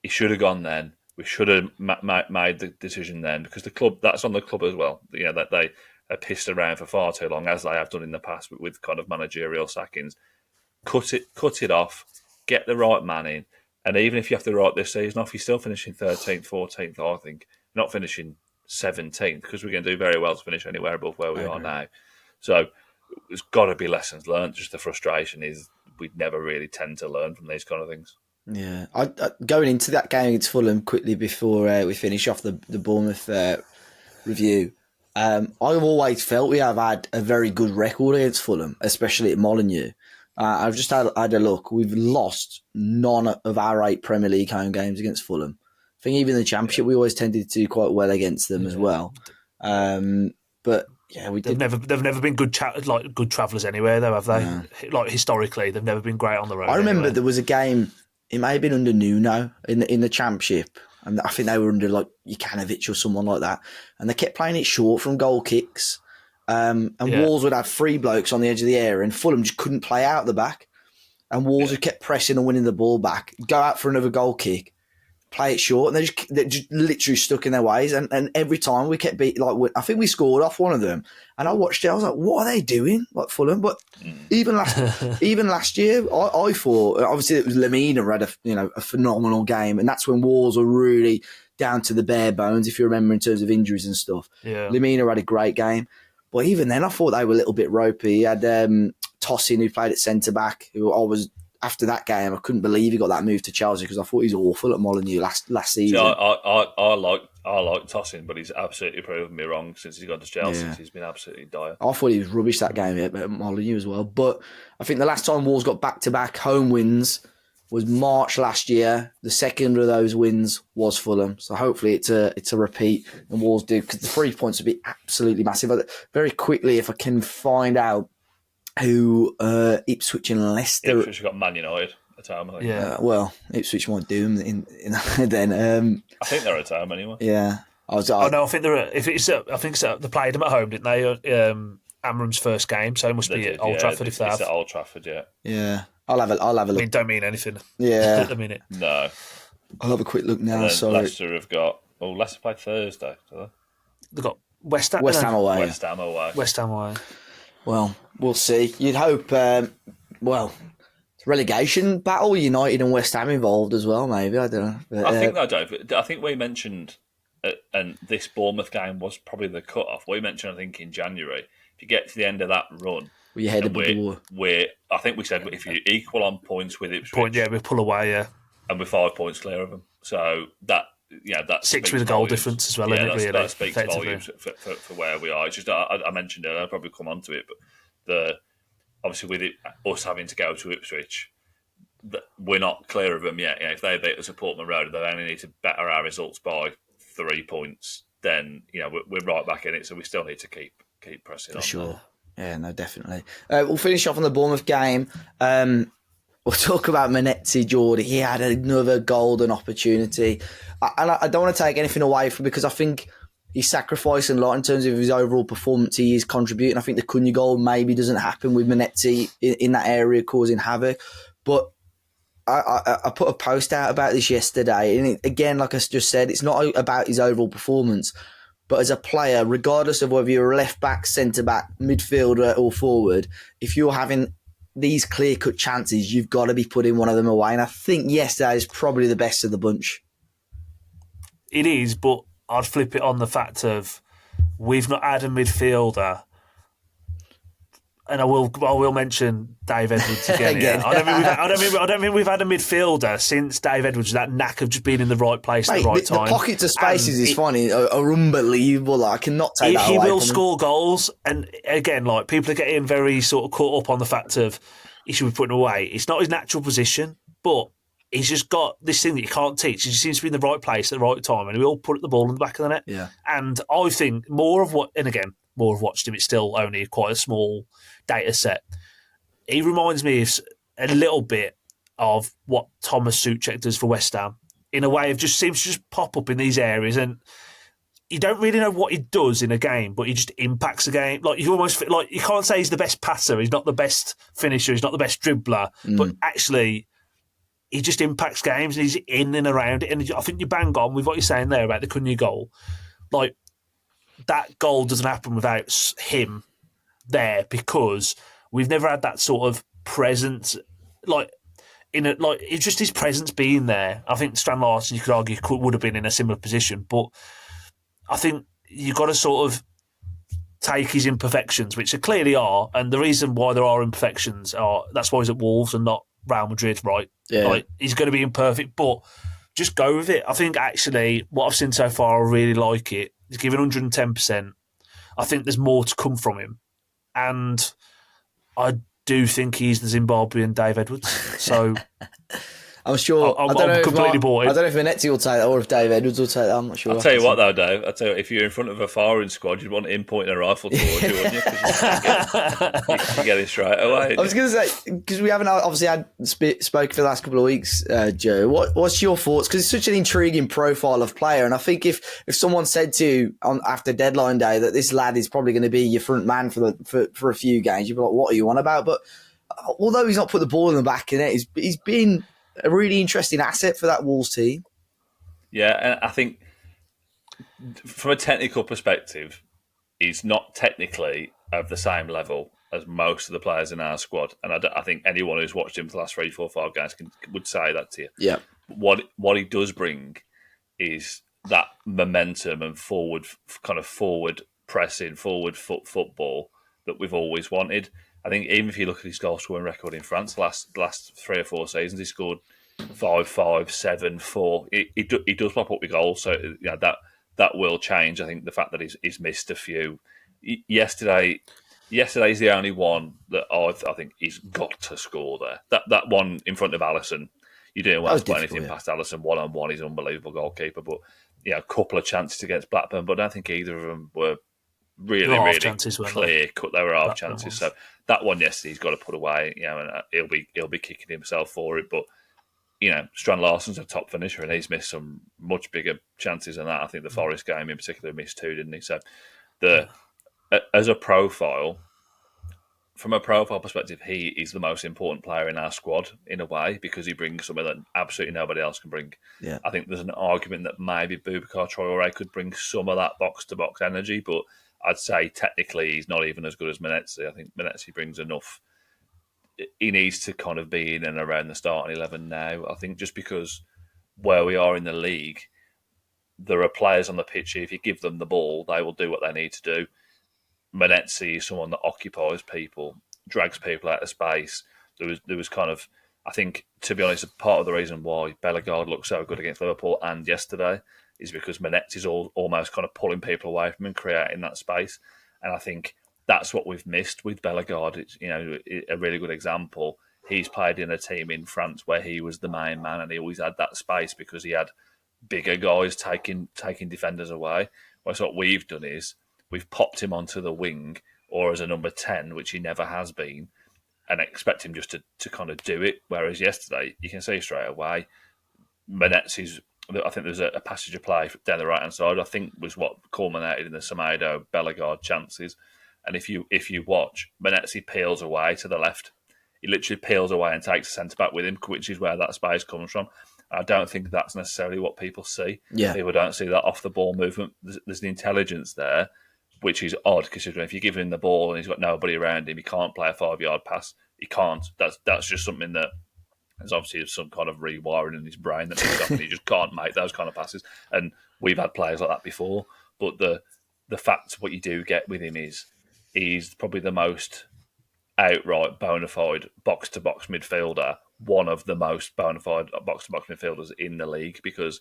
He should have gone then. We should have made the decision then, because the club, that's on the club as well. That they are pissed around for far too long, as they have done in the past with kind of managerial sackings. Cut it off, get the right man in, and even if you have to write this season off, you're still finishing 13th, 14th. I think not finishing 17th, because we're going to do very well to finish anywhere above where we are now. So there's got to be lessons learned. Just the frustration is we never really tend to learn from these kind of things. Yeah, going into that game against Fulham quickly before we finish off the Bournemouth review, I've always felt we have had a very good record against Fulham, especially at Molineux. I've just had a look. We've lost none of our 8 Premier League home games against Fulham. I think even the Championship, we always tended to do quite well against them as well. But yeah, they've never been good good travellers anywhere, though, have they? No. Like historically, they've never been great on the road. I remember anyway. there was a game. It may have been under Nuno in the Championship, and I think they were under like Jukanovic or someone like that, and they kept playing it short from goal kicks. Wolves would have 3 blokes on the edge of the area, and Fulham just couldn't play out the back. and Wolves have kept pressing and winning the ball back, go out for another goal kick, play it short, and they're just literally stuck in their ways. And every time we kept beating, like I think we scored off one of them, and I watched it. I was like, "What are they doing?" Like Fulham, but even last year, I thought obviously it was Lemina had a phenomenal game, and that's when Wolves were really down to the bare bones, if you remember, in terms of injuries and stuff. Yeah. Lemina had a great game, but even then, I thought they were a little bit ropey. He had Tosin, who played at centre back, who I was. After that game, I couldn't believe he got that move to Chelsea because I thought he was awful at Molineux last season. See, I like Tosin, but he's absolutely proven me wrong since he got to Chelsea. Yeah. He's been absolutely dire. I thought he was rubbish that game at Molineux as well. But I think the last time Wolves got back-to-back home wins was March last year. The second of those wins was Fulham. So hopefully it's a repeat and Wolves do, because the 3 points would be absolutely massive. But very quickly, if I can find out who Ipswich and Leicester... Ipswich got Man United at home, I think. Yeah. Well, Ipswich might do them then. I think they're at home anyway. Yeah. I think they're. They played them at home, didn't they? Amram's first game, so it must be at Old Trafford if they have. It's at Old Trafford, yeah. Yeah. I'll have a look. I mean, don't mean anything. Yeah. At the minute. No. I'll have a quick look now. Sorry. Leicester have got... Oh, Leicester play Thursday, do they? They've got West Ham away. West Ham away. West Ham away. Well, we'll see. You'd hope, it's a relegation battle, United and West Ham involved as well, maybe. I don't know. But, I think we mentioned, and this Bournemouth game was probably the cut-off. We mentioned, I think, in January, if you get to the end of that run... We're headed I think we said if you equal on points with Ipswich... we pull away, yeah. And we're 5 points clear of them. So that... that 6 with a goal difference as well, isn't it, really? That speaks volumes for where we are. It's just, I mentioned it, I'll probably come on to it, but obviously with us having to go to Ipswich, we're not clear of them yet. If they beat us at Portman Road, they only need to better our results by 3 points, then we're right back in it, so we still need to keep pressing on. Sure. Yeah, no, definitely. We'll finish off on the Bournemouth game. We'll talk about Manetzi, Jord. He had another golden opportunity. And I don't want to take anything away from, because I think he's sacrificing a lot in terms of his overall performance. He is contributing. I think the Cunha goal maybe doesn't happen with Manetzi in that area causing havoc. But I put a post out about this yesterday. And again, like I just said, it's not about his overall performance. But as a player, regardless of whether you're a left-back, centre-back, midfielder or forward, if you're having these clear-cut chances, you've got to be putting one of them away. And I think yesterday is probably the best of the bunch. It is, but I'd flip it on the fact of we've not had a midfielder, and I will mention Dave Edwards again. Again. Yeah. I don't mean we've had a midfielder since Dave Edwards. That knack of just being in the right place at the right time. The pockets of spaces is funny, are unbelievable. I cannot take that away. He will score goals, and again, like people are getting very sort of caught up on the fact of he should be putting away. It's not his natural position, but he's just got this thing that you can't teach. He just seems to be in the right place at the right time, and he will put the ball in the back of the net. Yeah. And I think more of watched him. It's still only quite a small data set. He reminds me a little bit of what Thomas Souček does for West Ham, in a way of just seems to just pop up in these areas, and you don't really know what he does in a game, but he just impacts the game. Like you almost like you can't say he's the best passer, he's not the best finisher, he's not the best dribbler, but actually he just impacts games and he's in and around it. And I think you bang on with what you're saying there about the Cunha goal. Like that goal doesn't happen without him there, because we've never had that sort of presence. It's just his presence being there. I think Strand Larsen, you could argue, would have been in a similar position, but I think you've got to sort of take his imperfections, which there clearly are, and the reason why there are imperfections that's why he's at Wolves and not Real Madrid, right? Yeah. Like, he's going to be imperfect, but just go with it. I think actually what I've seen so far, I really like it. He's given 110%. I think there's more to come from him. And I do think he's the Zimbabwean Dave Edwards. So I'm sure. I'm completely bought it. I don't know if Manetzi will take that or if Dave Edwards will take that. I'm not sure. I'll tell you what, though, Dave. If you're in front of a firing squad, you'd want him pointing a rifle towards you, wouldn't you? Because you get it straight away. I was going to say, because we haven't obviously spoken for the last couple of weeks, Joe. What's your thoughts? Because it's such an intriguing profile of player, and I think if someone said to you after deadline day that this lad is probably going to be your front man for a few games, you'd be like, "What are you on about?" But although he's not put the ball in the back in it, he's been a really interesting asset for that Wolves team. Yeah, and I think from a technical perspective, he's not technically of the same level as most of the players in our squad. And I think anyone who's watched him for the last 3, 4, 5 games would say that to you. Yeah. What he does bring is that momentum and forward pressing, forward football that we've always wanted. I think even if you look at his goal scoring record in France, last 3 or 4 seasons, he scored 5, 5, 7, 4. He does pop up with goals, so that will change. I think the fact that he's missed a few. Yesterday's the only one that I think he's got to score there. That one in front of Alisson, you didn't want to put anything past Alisson one-on-one. He's an unbelievable goalkeeper, but a couple of chances against Blackburn, but I don't think either of them were really clear cut. They were half chances. So that one yesterday he's got to put away, and he'll be kicking himself for it. But Strand Larsen's a top finisher, and he's missed some much bigger chances than that. I think the Forest game in particular missed 2, didn't he? So as a profile, from a profile perspective, he is the most important player in our squad in a way because he brings something that absolutely nobody else can bring. Yeah. I think there's an argument that maybe Boubacar Traoré could bring some of that box-to-box energy, but I'd say technically he's not even as good as Menezes. I think Menezes brings enough. He needs to kind of be in and around the starting 11 now. I think just because where we are in the league, there are players on the pitch. If you give them the ball, they will do what they need to do. Menezes is someone that occupies people, drags people out of space. There was kind of, I think, to be honest, part of the reason why Bellegarde looked so good against Liverpool and yesterday is because Menezes is almost kind of pulling people away from him, creating that space. And I think that's what we've missed with Bellegarde. It's a really good example. He's played in a team in France where he was the main man, and he always had that space because he had bigger guys taking defenders away. Whereas what we've done is we've popped him onto the wing or as a number 10, which he never has been, and expect him just to kind of do it. Whereas yesterday, you can see straight away, Menezes, I think there's a passage of play down the right-hand side, I think was what culminated in the Semedo Bellegarde chances. And if you watch, Menezes peels away to the left. He literally peels away and takes the centre-back with him, which is where that space comes from. I don't think that's necessarily what people see. Yeah. People don't see that off-the-ball movement. There's the intelligence there, which is odd, considering if you give him the ball and he's got nobody around him, he can't play a 5-yard pass. He can't. That's just something that there's obviously some kind of rewiring in his brain that needs and he just can't make those kind of passes. And we've had players like that before. But the fact what you do get with him is he's probably the most outright bona fide box-to-box midfielder, one of the most bona fide box-to-box midfielders in the league, because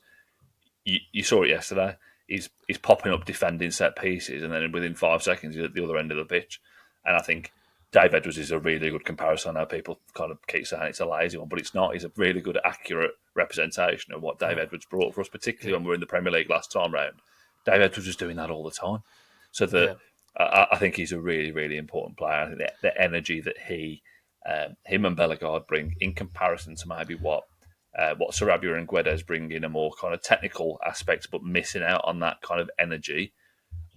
you saw it yesterday. He's popping up defending set pieces, and then within 5 seconds he's at the other end of the pitch. And I think Dave Edwards is a really good comparison. I know people kind of keep saying it's a lazy one, but it's not. He's a really good, accurate representation of what Dave Edwards brought for us, particularly when we were in the Premier League last time round. Dave Edwards was doing that all the time. So I think he's a really, really important player. I think the energy that him and Bellegarde bring in comparison to maybe what Sarabia and Guedes bring in a more kind of technical aspects, but missing out on that kind of energy.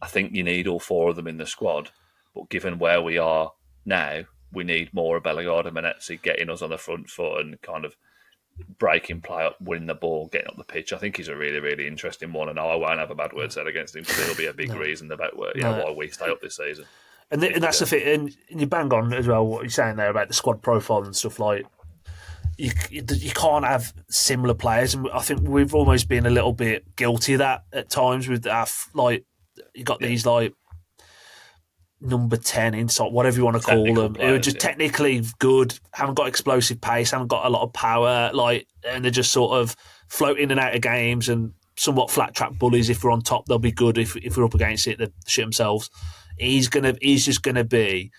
I think you need all 4 of them in the squad. But given where we are now, we need more of Bellegarde and Menezes getting us on the front foot and kind of breaking play up, winning the ball, getting up the pitch. I think he's a really, really interesting one, and I won't have a bad word said against him because it'll be a big reason about why we stay up this season. And that's the thing, and you bang on as well what you're saying there about the squad profile and stuff like. You can't have similar players, and I think we've almost been a little bit guilty of that at times. With our, you got these number 10 inside, whatever you want to call them, who are just technically good, haven't got explosive pace, haven't got a lot of power, and they're just sort of float in and out of games and somewhat flat track bullies. If we're on top, they'll be good. If we're up against it, they shit themselves. He's just gonna be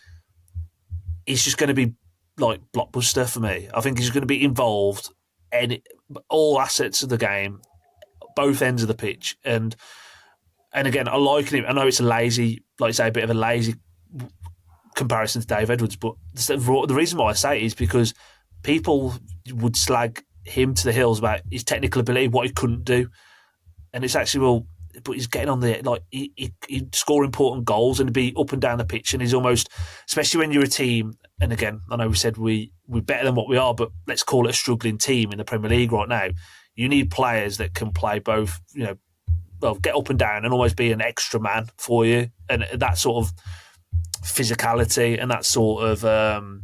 like blockbuster for me. I think he's going to be involved in all assets of the game, both ends of the pitch, and again, I like him. I know it's a lazy, like you say, a bit of a lazy comparison to Dave Edwards, but the reason why I say it is because people would slag him to the hills about his technical ability, what he couldn't do, and it's actually but he's getting on the he'd score important goals and be up and down the pitch, and he's almost, especially when you're a team and again, I know we said we're better than what we are, but let's call it a struggling team in the Premier League right now. You need players that can play both, get up and down and always be an extra man for you, and that sort of physicality and that sort of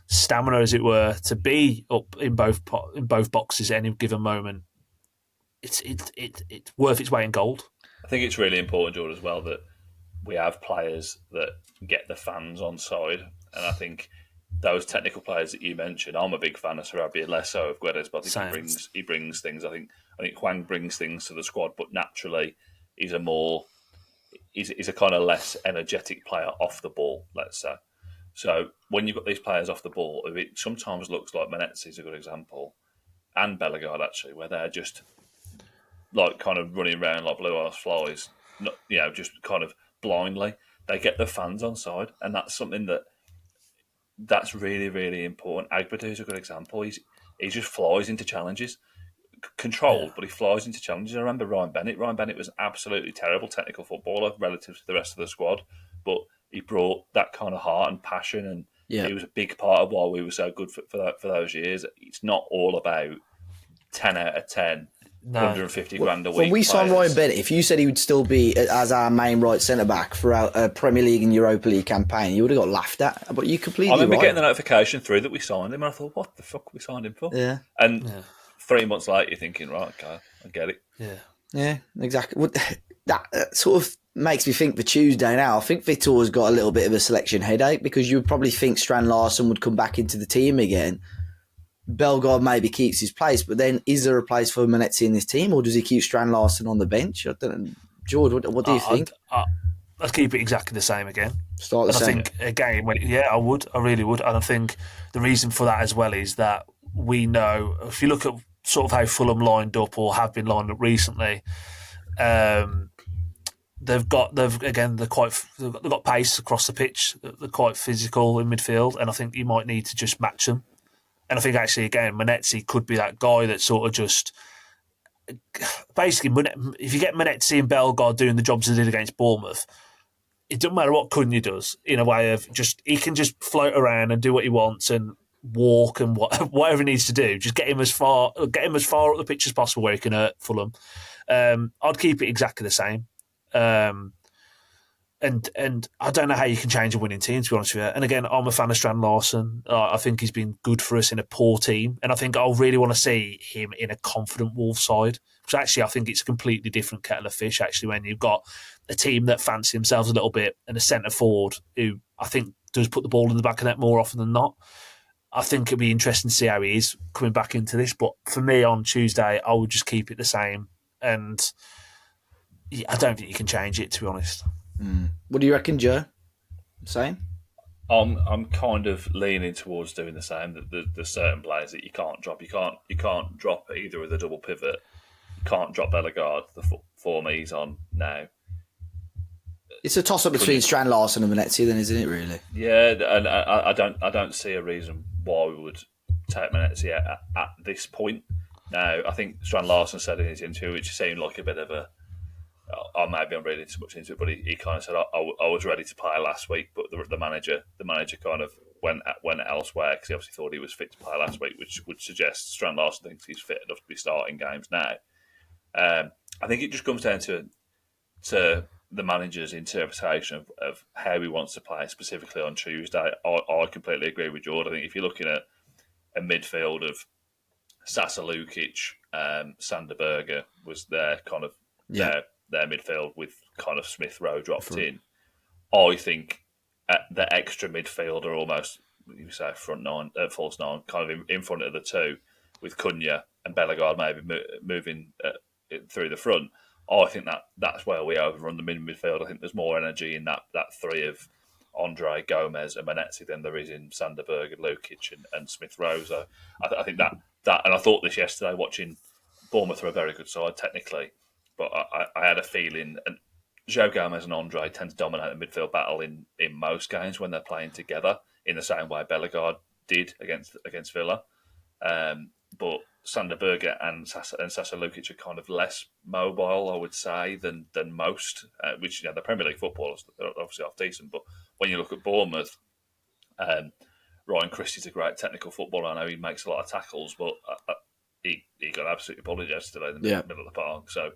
stamina, as it were, to be up in both boxes at any given moment. It's worth its weight in gold. I think it's really important, Jord, as well, that we have players that get the fans on side, and I think those technical players that you mentioned, I'm a big fan of Sarabia, less so of Guedes, but I think he brings things. I think Hwang brings things to the squad, but naturally he's a kind of less energetic player off the ball, let's say. So when you've got these players off the ball, it sometimes looks like Menezes is a good example, and Bellegarde actually, where they're just like kind of running around like blue-ass flies, just kind of blindly. They get the fans on side, and that's something that's really, really important. Agbadu is a good example. He just flies into challenges, controlled, but he flies into challenges. I remember Ryan Bennett. Ryan Bennett was an absolutely terrible technical footballer relative to the rest of the squad, but he brought that kind of heart and passion, and he was a big part of why we were so good for those years. It's not all about 10 out of 10. No. 150 grand a week. When we signed Ryan Bennett, if you said he would still be as our main right centre-back throughout a Premier League and Europa League campaign, you would have got laughed at. But you completely I remember right. getting the notification through that we signed him, and I thought, what the fuck we signed him for? Yeah. And 3 months later, you're thinking, right, okay, I get it. Yeah, exactly. Well, that sort of makes me think for Tuesday now. I think Vitor's got a little bit of a selection headache, because you would probably think Strand Larsen would come back into the team again. Bellegarde maybe keeps his place, but then is there a place for Menezes in this team, or does he keep Strand Larsen on the bench? I don't know. Jord, what do you think? I'd keep it exactly the same again. Start the same. I think, again, I would. I really would. And I think the reason for that as well is that we know, if you look at sort of how Fulham lined up or have been lined up recently, they've got pace across the pitch. They're quite physical in midfield, and I think you might need to just match them. And I think actually, again, Menezes could be that guy that sort of just basically, if you get Menezes and Bellegarde doing the jobs they did against Bournemouth, it doesn't matter what Cunha does, in a way of just, he can just float around and do what he wants and walk and whatever he needs to do. Just get him as far up the pitch as possible where he can hurt Fulham. I'd keep it exactly the same. And I don't know how you can change a winning team, to be honest with you. And again, I'm a fan of Strand Larsen. I think he's been good for us in a poor team. And I think I'll really want to see him in a confident Wolves side. Which actually, I think it's a completely different kettle of fish, actually, when you've got a team that fancy themselves a little bit and a centre forward who I think does put the ball in the back of the net more often than not. I think it'd be interesting to see how he is coming back into this. But for me, on Tuesday, I would just keep it the same. And I don't think you can change it, to be honest. What do you reckon, Joe? Same? I'm kind of leaning towards doing the same. There's certain players that you can't drop. You can't drop either of the double pivot. You can't drop Bellegarde, the form he's on now. It's a toss-up between Strand Larsen and Menezes, then, isn't it? Really? Yeah, and I don't see a reason why we would take Menezes at this point. Now, I think Strand Larsen said in his interview, which seemed like a bit of a, maybe I'm reading too much into it, but he kind of said, I was ready to play last week, but the manager kind of went elsewhere, because he obviously thought he was fit to play last week, which would suggest Strand Larsen thinks he's fit enough to be starting games now. I think it just comes down to the manager's interpretation of how he wants to play, specifically on Tuesday. I completely agree with Jord. I think if you're looking at a midfield of Sasa Lukic, Sander Berge was their kind of their midfield, with kind of Smith Rowe dropped in. I think the extra midfielder, almost, you say front nine, false nine, kind of in front of the two, with Cunha and Bellegarde maybe moving through the front. I think that's where we overrun the midfield. I think there's more energy in that three of Andre, Gomez and Menezes than there is in Sander Berge, Lukic and Smith Rowe. So I think that, and I thought this yesterday watching Bournemouth are a very good side technically, but I had a feeling, and Joe Gomez and Andre tend to dominate the midfield battle in most games when they're playing together, in the same way Bellegarde did against Villa. But Sander Berge and Sasa Lukic are kind of less mobile, I would say, than most. Which, the Premier League footballers, they're obviously half decent, but when you look at Bournemouth, Ryan Christie's a great technical footballer. I know he makes a lot of tackles, but he got absolutely bullied yesterday in the middle of the park. So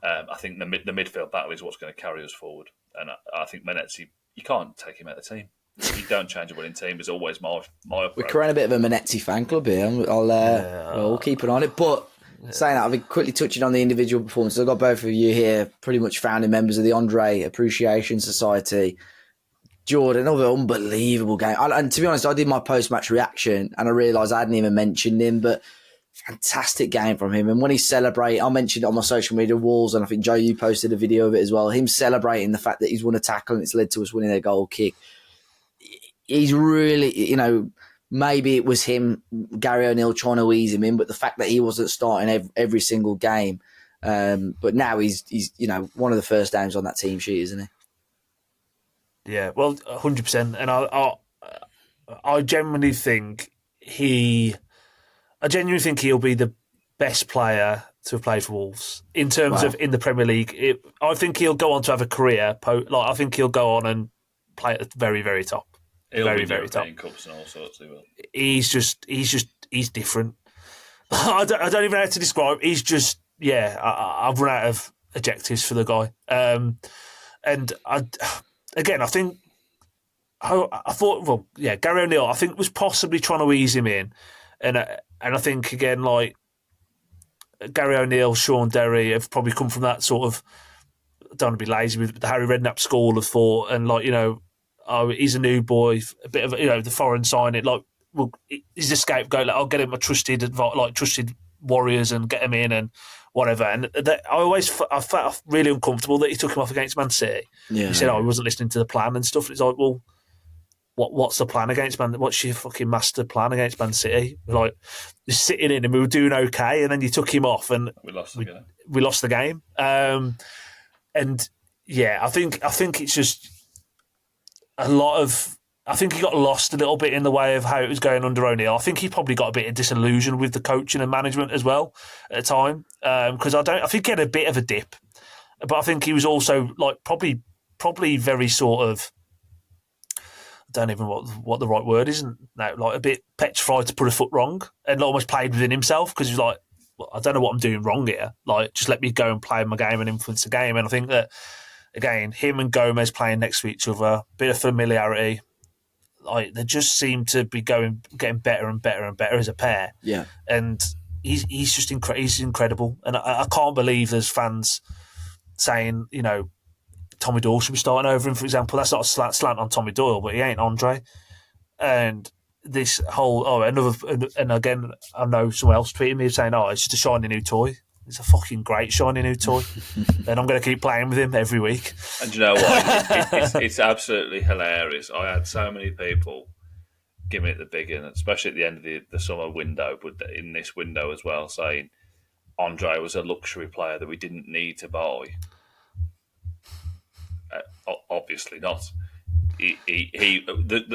I think the midfield battle is what's going to carry us forward. And I think Menezes, you can't take him out of the team. You don't change a winning team. Is always my approach. We're creating a bit of a Menezes fan club here. We'll keep an eye on it. But saying that, I've been quickly touching on the individual performances. I've got both of you here, pretty much founding members of the Andre Appreciation Society. Jord, another unbelievable game. And to be honest, I did my post-match reaction and I realised I hadn't even mentioned him, but fantastic game from him. And when he celebrated, I mentioned it on my social media walls, and I think, Joe, you posted a video of it as well, him celebrating the fact that he's won a tackle and it's led to us winning a goal kick. He's really, maybe it was him, Gary O'Neill, trying to ease him in, but the fact that he wasn't starting every single game, but now he's one of the first names on that team sheet, isn't he? Yeah, well, 100%. And I genuinely think he'll be the best player to have played for Wolves in terms of in the Premier League. I think he'll go on to have a career. I think he'll go on and play at the very, very top. He'll very, win very European top. Cups and all sorts. He will. He's different. I don't even know how to describe. He's just I've run out of adjectives for the guy. And I think Gary O'Neill, I think, was possibly trying to ease him in, and I think again, like Gary O'Neill, Sean Derry have probably come from that sort of, I don't want to be lazy, with the Harry Redknapp school of thought, and he's a new boy, a bit of the foreign signing, he's a scapegoat. I'll get him a trusted warriors and get him in and whatever. And I felt really uncomfortable that he took him off against Man City. Yeah. He said, he wasn't listening to the plan and stuff. And it's like, well, what's the plan against Man? What's your fucking master plan against Man City? Like, you're sitting in and we were doing okay, and then you took him off and we lost the game. And yeah, I think it's just a lot of. I think he got lost a little bit in the way of how it was going under O'Neill. I think he probably got a bit of disillusion with the coaching and management as well at the time, because I think he had a bit of a dip, but I think he was also probably very sort of, I don't even know what the right word is now, a bit petrified to put a foot wrong, and almost played within himself because he was like, well, I don't know what I'm doing wrong here. Just let me go and play my game and influence the game. And I think that again, him and Gomez playing next to each other, bit of familiarity. They just seem to be getting better and better and better as a pair. Yeah, and he's just he's incredible, and I can't believe there's fans saying Tommy Doyle should be starting over him, for example. That's not a slant on Tommy Doyle, but he ain't Andre. And this whole and again, I know someone else tweeted me saying, it's just a shiny new toy. It's a fucking great shiny new toy, and I'm going to keep playing with him every week. And you know what? It's absolutely hilarious. I had so many people giving it the big in, especially at the end of the summer window, but in this window as well, saying Andre was a luxury player that we didn't need to buy. Obviously not. The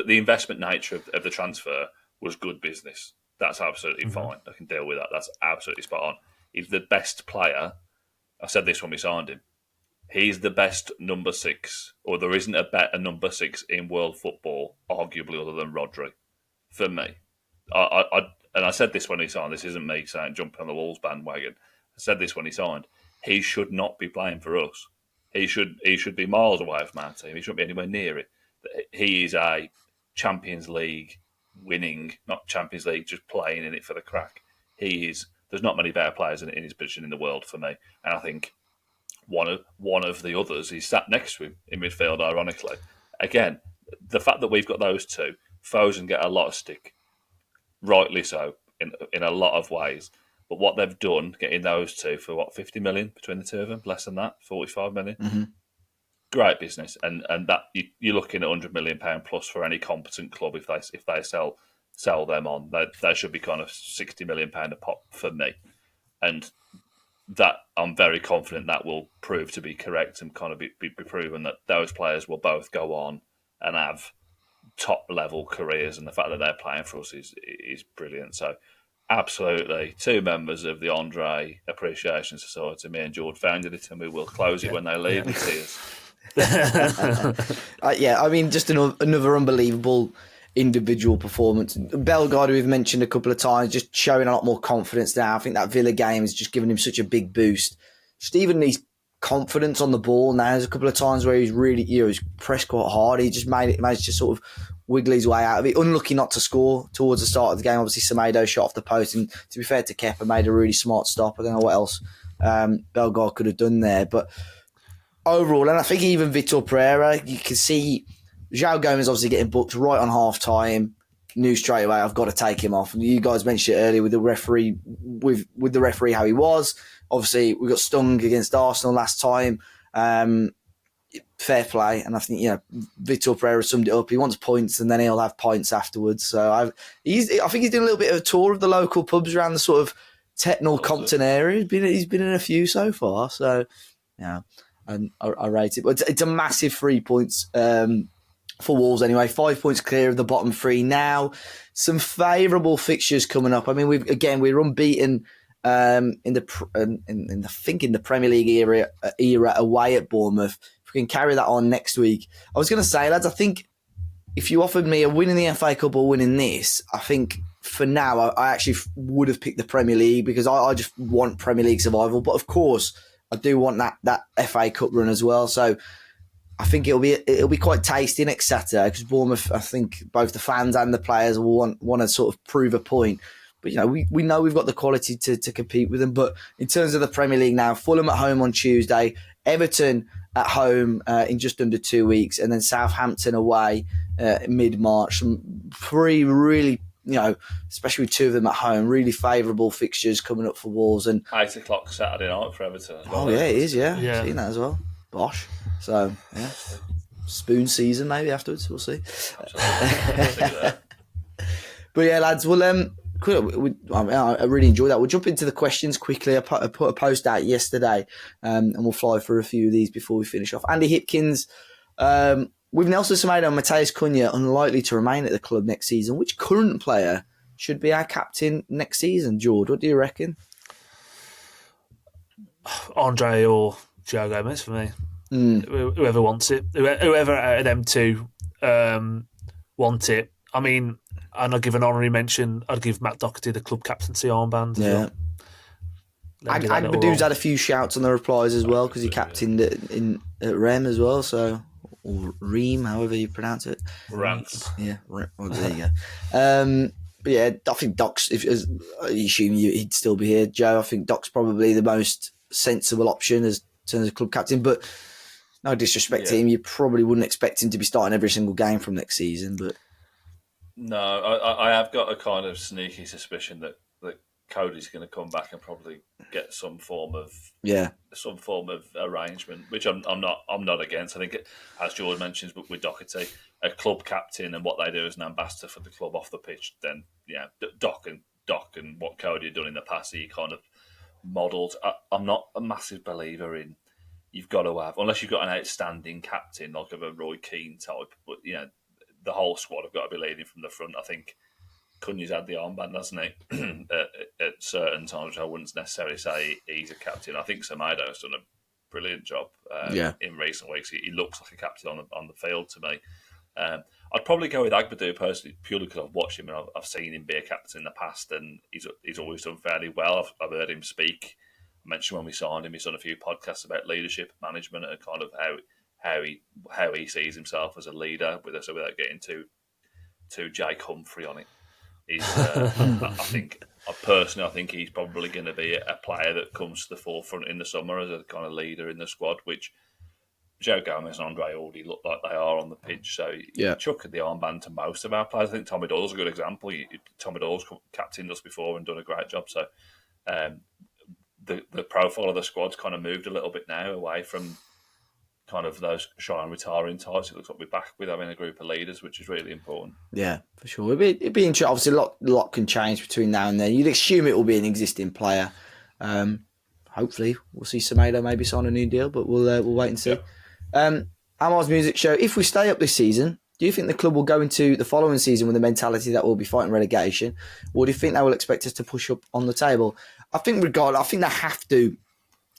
investment nature of the transfer was good business. That's absolutely fine. I can deal with that. That's absolutely spot on. He's the best player. I said this when we signed him. He's the best number 6, or there isn't a better number 6 in world football, arguably, other than Rodri, for me. And I said this when he signed. This isn't me saying jumping on the Wolves bandwagon. I said this when he signed. He should not be playing for us. He should be miles away from our team. He shouldn't be anywhere near it. He is a Champions League winning, not Champions League, just playing in it for the crack. He is. There's not many better players in his position in the world for me, and I think one of the others is sat next to him in midfield. Ironically, again, the fact that we've got those two, Foden get a lot of stick, rightly so, in a lot of ways. But what they've done, getting those two for 50 million between the two of them, less than that, 45 million. Great business, and that you're looking at £100 million plus for any competent club if they sell them on. They should be kind of £60 million a pop for me, and that I'm very confident that will prove to be correct and kind of be proven that those players will both go on and have top level careers, and the fact that they're playing for us is brilliant. So absolutely, 2 members of the Andre Appreciation Society, me and Jord, founded it, and we will close it when they leave with tears. I mean, just another unbelievable individual performance. Bellegarde, who we've mentioned a couple of times, just showing a lot more confidence now. I think that Villa game has just given him such a big boost. Just even his confidence on the ball now. There's a couple of times where he's really, he's pressed quite hard. He just managed to sort of wiggle his way out of it. Unlucky not to score towards the start of the game. Obviously, Semedo shot off the post, and to be fair to Kepa, made a really smart stop. I don't know what else Bellegarde could have done there, but overall, and I think even Vitor Pereira, you can see João Gomez obviously getting booked right on half time. Knew straight away I've got to take him off. And you guys mentioned it earlier with the referee, with the referee how he was. Obviously, we got stung against Arsenal last time. Fair play, and I think Vitor Pereira summed it up. He wants points, and then he'll have points afterwards. So I think he's doing a little bit of a tour of the local pubs around the sort of Tetnall, Compton area. He's been in a few so far. So yeah. And I rate it. But it's a massive 3 points for Wolves anyway. 5 points clear of the bottom three now. Some favourable fixtures coming up. I mean, we're unbeaten in the Premier League era away at Bournemouth. If we can carry that on next week. I was going to say, lads, I think if you offered me a win in the FA Cup or winning this, I think for now I actually would have picked the Premier League because I just want Premier League survival. But of course, I do want that FA Cup run as well. So I think it'll be quite tasty next Saturday because Bournemouth, I think both the fans and the players will want to sort of prove a point. But we know we've got the quality to compete with them. But in terms of the Premier League now, Fulham at home on Tuesday, Everton at home in just under 2 weeks, and then Southampton away mid-March. Some three really, especially with two of them at home, really favourable fixtures coming up for Wolves. And 8 o'clock Saturday night for Everton as well. Oh, yeah, it is, yeah. I've seen that as well. Bosh. So, yeah. Spoon season maybe afterwards, we'll see. Absolutely. But yeah, lads, I really enjoyed that. We'll jump into the questions quickly. I put a post out yesterday and we'll fly through a few of these before we finish off. Andy Hipkins, with Nelson Semedo and Matheus Cunha unlikely to remain at the club next season, which current player should be our captain next season? Jord, what do you reckon? Andre or João Gomez for me. Whoever wants it. Whoever out of them two want it. I mean, and I'll give an honorary mention. I'd give Matt Doherty the club captaincy armband. Yeah. Agbadu's had a few shouts on the replies as well because he captained at Rem as well. So, or Ream, however you pronounce it. Rants. Yeah. Well, there you go. But yeah, I think Doc's. I assume he'd still be here, Joe. I think Doc's probably the most sensible option as in terms of club captain. But no disrespect to him, you probably wouldn't expect him to be starting every single game from next season. But no, I have got a kind of sneaky suspicion that Cody's going to come back and probably get some form of arrangement, which I'm not against. I think, as Jord mentions, but with Doherty, a club captain and what they do as an ambassador for the club off the pitch, then Doc and what Cody had done in the past, he kind of modelled. I'm not a massive believer in you've got to have, unless you've got an outstanding captain like of a Roy Keane type, but the whole squad have got to be leading from the front. I think Cunha's had the armband, hasn't he? at certain times, I wouldn't necessarily say he's a captain. I think Semedo's done a brilliant job in recent weeks. He looks like a captain on the field to me. I'd probably go with Agbadu personally, purely because I've watched him and I've seen him be a captain in the past, and he's always done fairly well. I've heard him speak. I mentioned when we signed him, he's done a few podcasts about leadership, management, and kind of how he sees himself as a leader, without getting too Jake Humphrey on it. I think he's probably going to be a player that comes to the forefront in the summer as a kind of leader in the squad, which João Gomez and Andre already look like they are on the pitch. So you chuck the armband to most of our players. I think Tommy Doyle's a good example. Tommy Doyle's captained us before and done a great job. So the profile of the squad's kind of moved a little bit now away from kind of those shy and retiring types. It looks like we're back with having a group of leaders, which is really important. Yeah, for sure. It'd be interesting. Obviously, a lot can change between now and then. You'd assume it will be an existing player. Hopefully, we'll see Semedo maybe sign a new deal, but we'll wait and see. Amar's Music Show. If we stay up this season, do you think the club will go into the following season with the mentality that we'll be fighting relegation, or do you think they will expect us to push up on the table? I think they have to.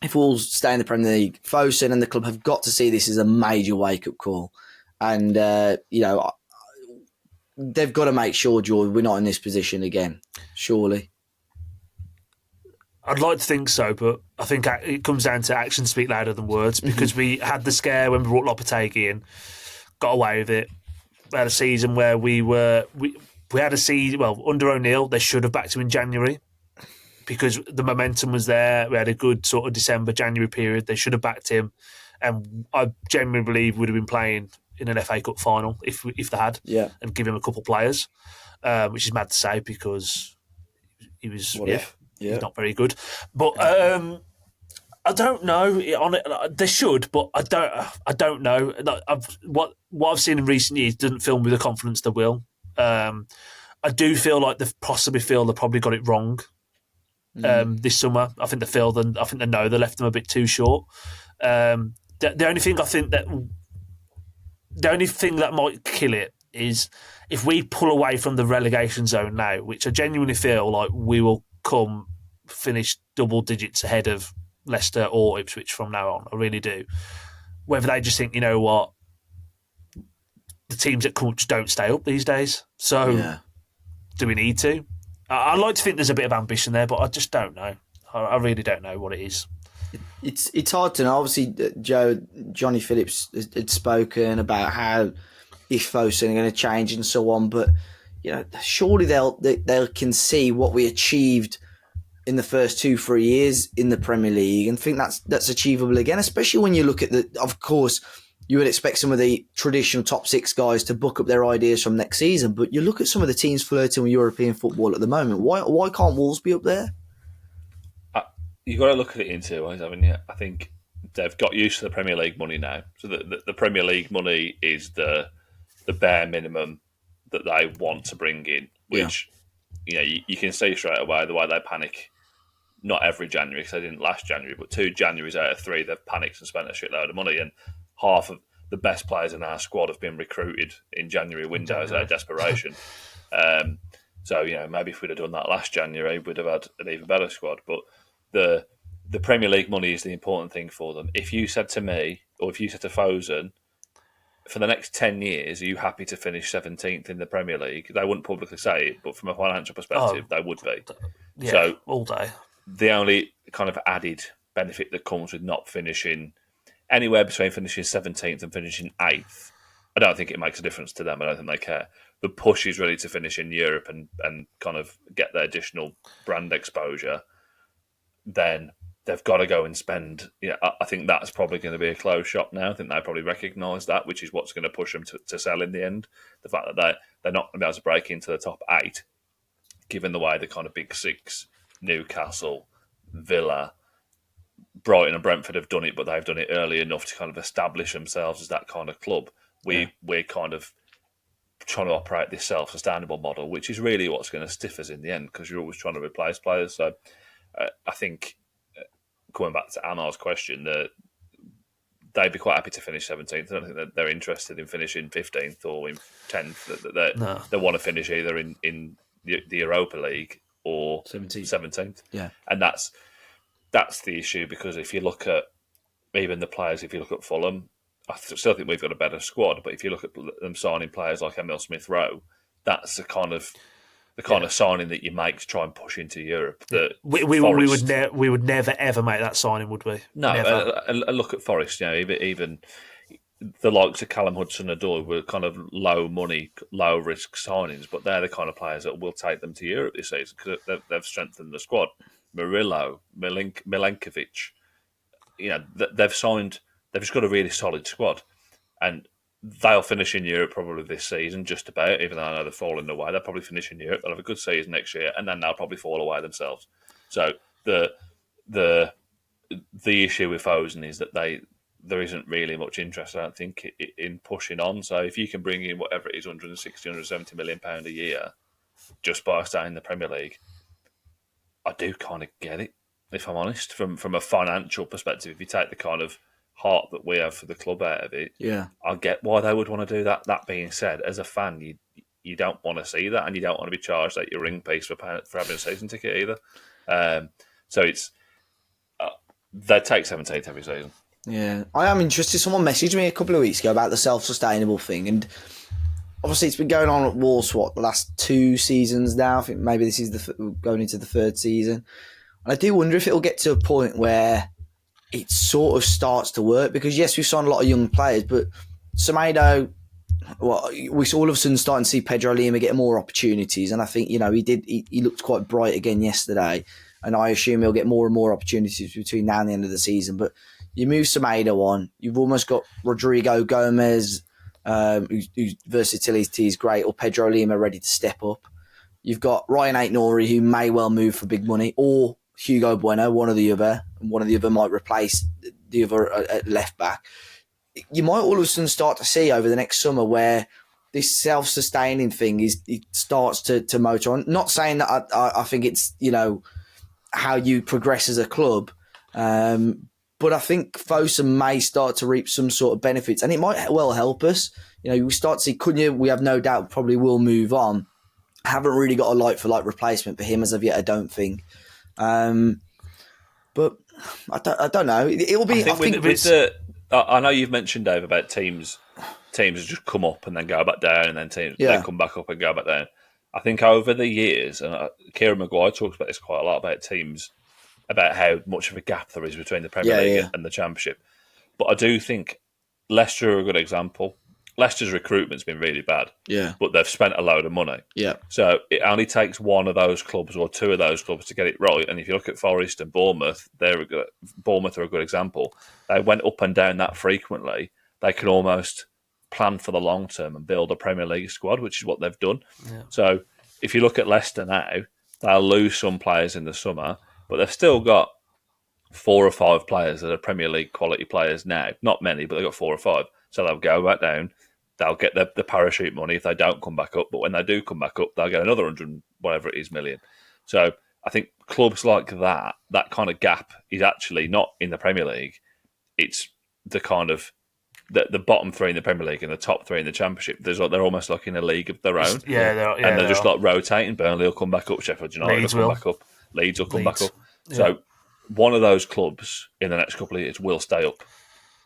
If Wolves stay in the Premier League, Fosun and the club have got to see this as a major wake-up call. And, they've got to make sure, Jord, we're not in this position again. Surely. I'd like to think so, but I think it comes down to actions speak louder than words, because we had the scare when we brought Lopetegui in, got away with it. We had a season where we had a season, under O'Neill, they should have backed him in January because the momentum was there. We had a good sort of December, January period. They should have backed him, and I genuinely believe we'd have been playing in an FA Cup final if they had, and give him a couple of players, which is mad to say because he was, he's not very good. But I don't know. They should, but I don't know. What I've seen in recent years doesn't fill me with the confidence they will. I do feel like they probably got it wrong this summer. I think they know they left them a bit too short. The only thing that might kill it is if we pull away from the relegation zone now, which I genuinely feel like we will finish double digits ahead of Leicester or Ipswich from now on. I really do. Whether they just think, you know what, the teams that come don't stay up these days. So do we need to? I like to think there's a bit of ambition there, but I just don't know. I really don't know what it is. It's hard to know. Obviously, Johnny Phillips had spoken about how Fosun are going to change and so on, but surely they can see what we achieved in the first 2-3 years in the Premier League and think that's achievable again, especially when you look at of course, you would expect some of the traditional top 6 guys to book up their ideas from next season, but you look at some of the teams flirting with European football at the moment. Why can't Wolves be up there? You've got to look at it in 2 ways, haven't you? I think they've got used to the Premier League money now. So the Premier League money is the bare minimum that they want to bring in, which you can see straight away the way they panic. Not every January, because they didn't last January, but 2 Januaries out of 3, they've panicked and spent a shitload of money, and half of the best players in our squad have been recruited in January windows out of desperation. So, maybe if we'd have done that last January, we'd have had an even better squad. But the Premier League money is the important thing for them. If you said to me, or if you said to Fosun, for the next 10 years, are you happy to finish 17th in the Premier League? They wouldn't publicly say it, but from a financial perspective, they would be. Yeah, so all day. The only kind of added benefit that comes with not finishing anywhere between finishing 17th and finishing 8th, I don't think it makes a difference to them. I don't think they care. The push is ready to finish in Europe and kind of get their additional brand exposure. Then they've got to go and spend. I think that's probably going to be a closed shop now. I think they probably recognise that, which is what's going to push them to sell in the end. The fact that they're not going to be able to break into the top 8, given the way the kind of big 6, Newcastle, Villa, Brighton and Brentford have done it, but they've done it early enough to kind of establish themselves as that kind of club. We're kind of trying to operate this self-sustainable model, which is really what's going to stiff us in the end, because you're always trying to replace players. So I think, coming back to Amar's question, they'd be quite happy to finish 17th. I don't think that they're interested in finishing 15th or in 10th. They want to finish either in the Europa League or 17th. Yeah. And that's the issue, because if you look at even the players, if you look at Fulham, I still think we've got a better squad, but if you look at them signing players like Emil Smith-Rowe, that's the kind of signing that you make to try and push into Europe. We would never ever make that signing, would we? No. Look at Forest. Even the likes of Callum Hudson-Odoi were kind of low money, low risk signings, but they're the kind of players that will take them to Europe this season because they've strengthened the squad. Murillo, Milenkovic, they've signed. They've just got a really solid squad, and they'll finish in Europe probably this season, just about. Even though I know they're falling away, they'll probably finish in Europe. They'll have a good season next year, and then they'll probably fall away themselves. So the issue with Fosun is that there isn't really much interest, I don't think, in pushing on. So if you can bring in whatever it is, 160, 170 million pound a year, just by staying in the Premier League, I do kind of get it, if I'm honest, from a financial perspective. If you take the kind of heart that we have for the club out of it, I get why they would want to do that. That being said, as a fan, you don't want to see that, and you don't want to be charged like your ring piece for having a season ticket either. So it's they take 17th every season. Yeah, I am interested. Someone messaged me a couple of weeks ago about the self-sustainable thing, and obviously it's been going on at Wolves the last 2 seasons now. I think maybe this is going into the 3rd season. And I do wonder if it'll get to a point where it sort of starts to work, because yes, we've signed a lot of young players, but Semedo, we all of a sudden starting to see Pedro Lima getting more opportunities, and I think he looked quite bright again yesterday, and I assume he'll get more and more opportunities between now and the end of the season. But you move Semedo on, you've almost got Rodrigo Gomez, whose versatility is great, or Pedro Lima ready to step up. You've got Ryan Aït-Nouri, who may well move for big money, or Hugo Bueno, one or the other. One of the other might replace the other at left back. You might all of a sudden start to see over the next summer where this self-sustaining thing it starts to motor on. Not saying that I think it's how you progress as a club, but I think Fosun may start to reap some sort of benefits, and it might well help us. We start to see Cunha. We have no doubt probably will move on. I haven't really got a like-for-like replacement for him as of yet, I don't think. But I don't know. It'll be. I know you've mentioned, Dave, about teams just come up and then go back down, and then teams then come back up and go back down. I think over the years, and Kieran Maguire talks about this quite a lot, about teams, about how much of a gap there is between the Premier League and the Championship. But I do think Leicester are a good example. Leicester's recruitment's been really bad, but they've spent a load of money. Yeah. So it only takes one of those clubs or two of those clubs to get it right. And if you look at Forest and Bournemouth, Bournemouth are a good example. They went up and down that frequently. They can almost plan for the long term and build a Premier League squad, which is what they've done. Yeah. So if you look at Leicester now, they'll lose some players in the summer, but they've still got 4 or 5 players that are Premier League quality players now. Not many, but they've got 4 or 5. So they'll go back down. They'll get the parachute money if they don't come back up. But when they do come back up, they'll get another 100, whatever it is, million. So I think clubs like that kind of gap is actually not in the Premier League. It's the kind of the bottom 3 in the Premier League and the top 3 in the Championship. They're almost like in a league of their own. They're just like rotating. Burnley will come back up. Sheffield United will come back up. Leeds will come back up. Yeah. So one of those clubs in the next couple of years will stay up.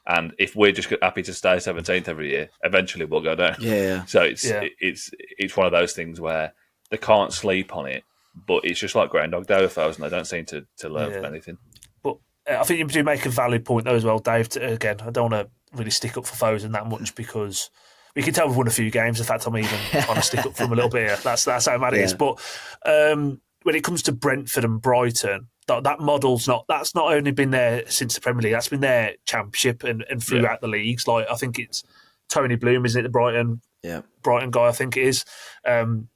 And if we're just happy to stay 17th every year, eventually we'll go down. Yeah. So it's one of those things where they can't sleep on it, but it's just like Groundhog Day with those, and they don't seem to learn from anything. But I think you do make a valid point though as well, Dave. Again, I don't want to really stick up for Fosun that much because we can tell we've won a few games. In fact, I'm even trying to stick up for them a little bit here. That's how mad it is. But when it comes to Brentford and Brighton, that model's that's not only been there since the Premier League, that's been there Championship and throughout the leagues. Like I think it's Tony Bloom, isn't it, the Brighton guy, I think it is. And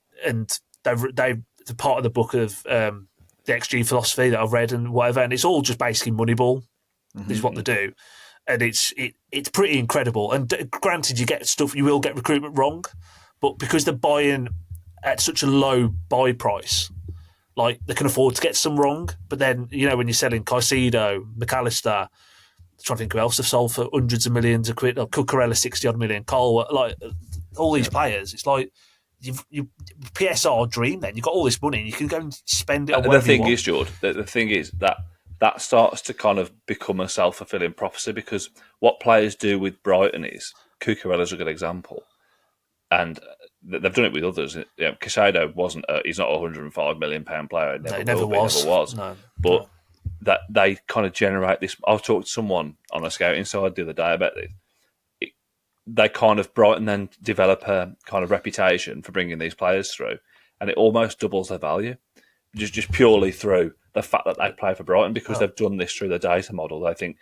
they're part of the book of the XG philosophy that I've read and whatever, and it's all just basically Moneyball is what they do. And it's pretty incredible. And granted, you will get recruitment wrong, but because they're buying at such a low buy price, like they can afford to get some wrong. But then, when you're selling Caicedo, McAllister, I'm trying to think who else have sold for hundreds of millions of quid, like Cucurella 60-odd million, Cole, like all these players, it's like you PSR dream then. You've got all this money and you can go and spend it on whatever you want. The thing is, that starts to kind of become a self-fulfilling prophecy, because what players do with Brighton is, Cucurella's a good example, and they've done it with others. Caicedo he's not a £105 million player. He never was. No, but that they kind of generate this. I talked to someone on a scouting side the other day about this. They kind of, Brighton then develop a kind of reputation for bringing these players through, and it almost doubles their value, just purely through the fact that they play for Brighton, because they've done this through the data model. I think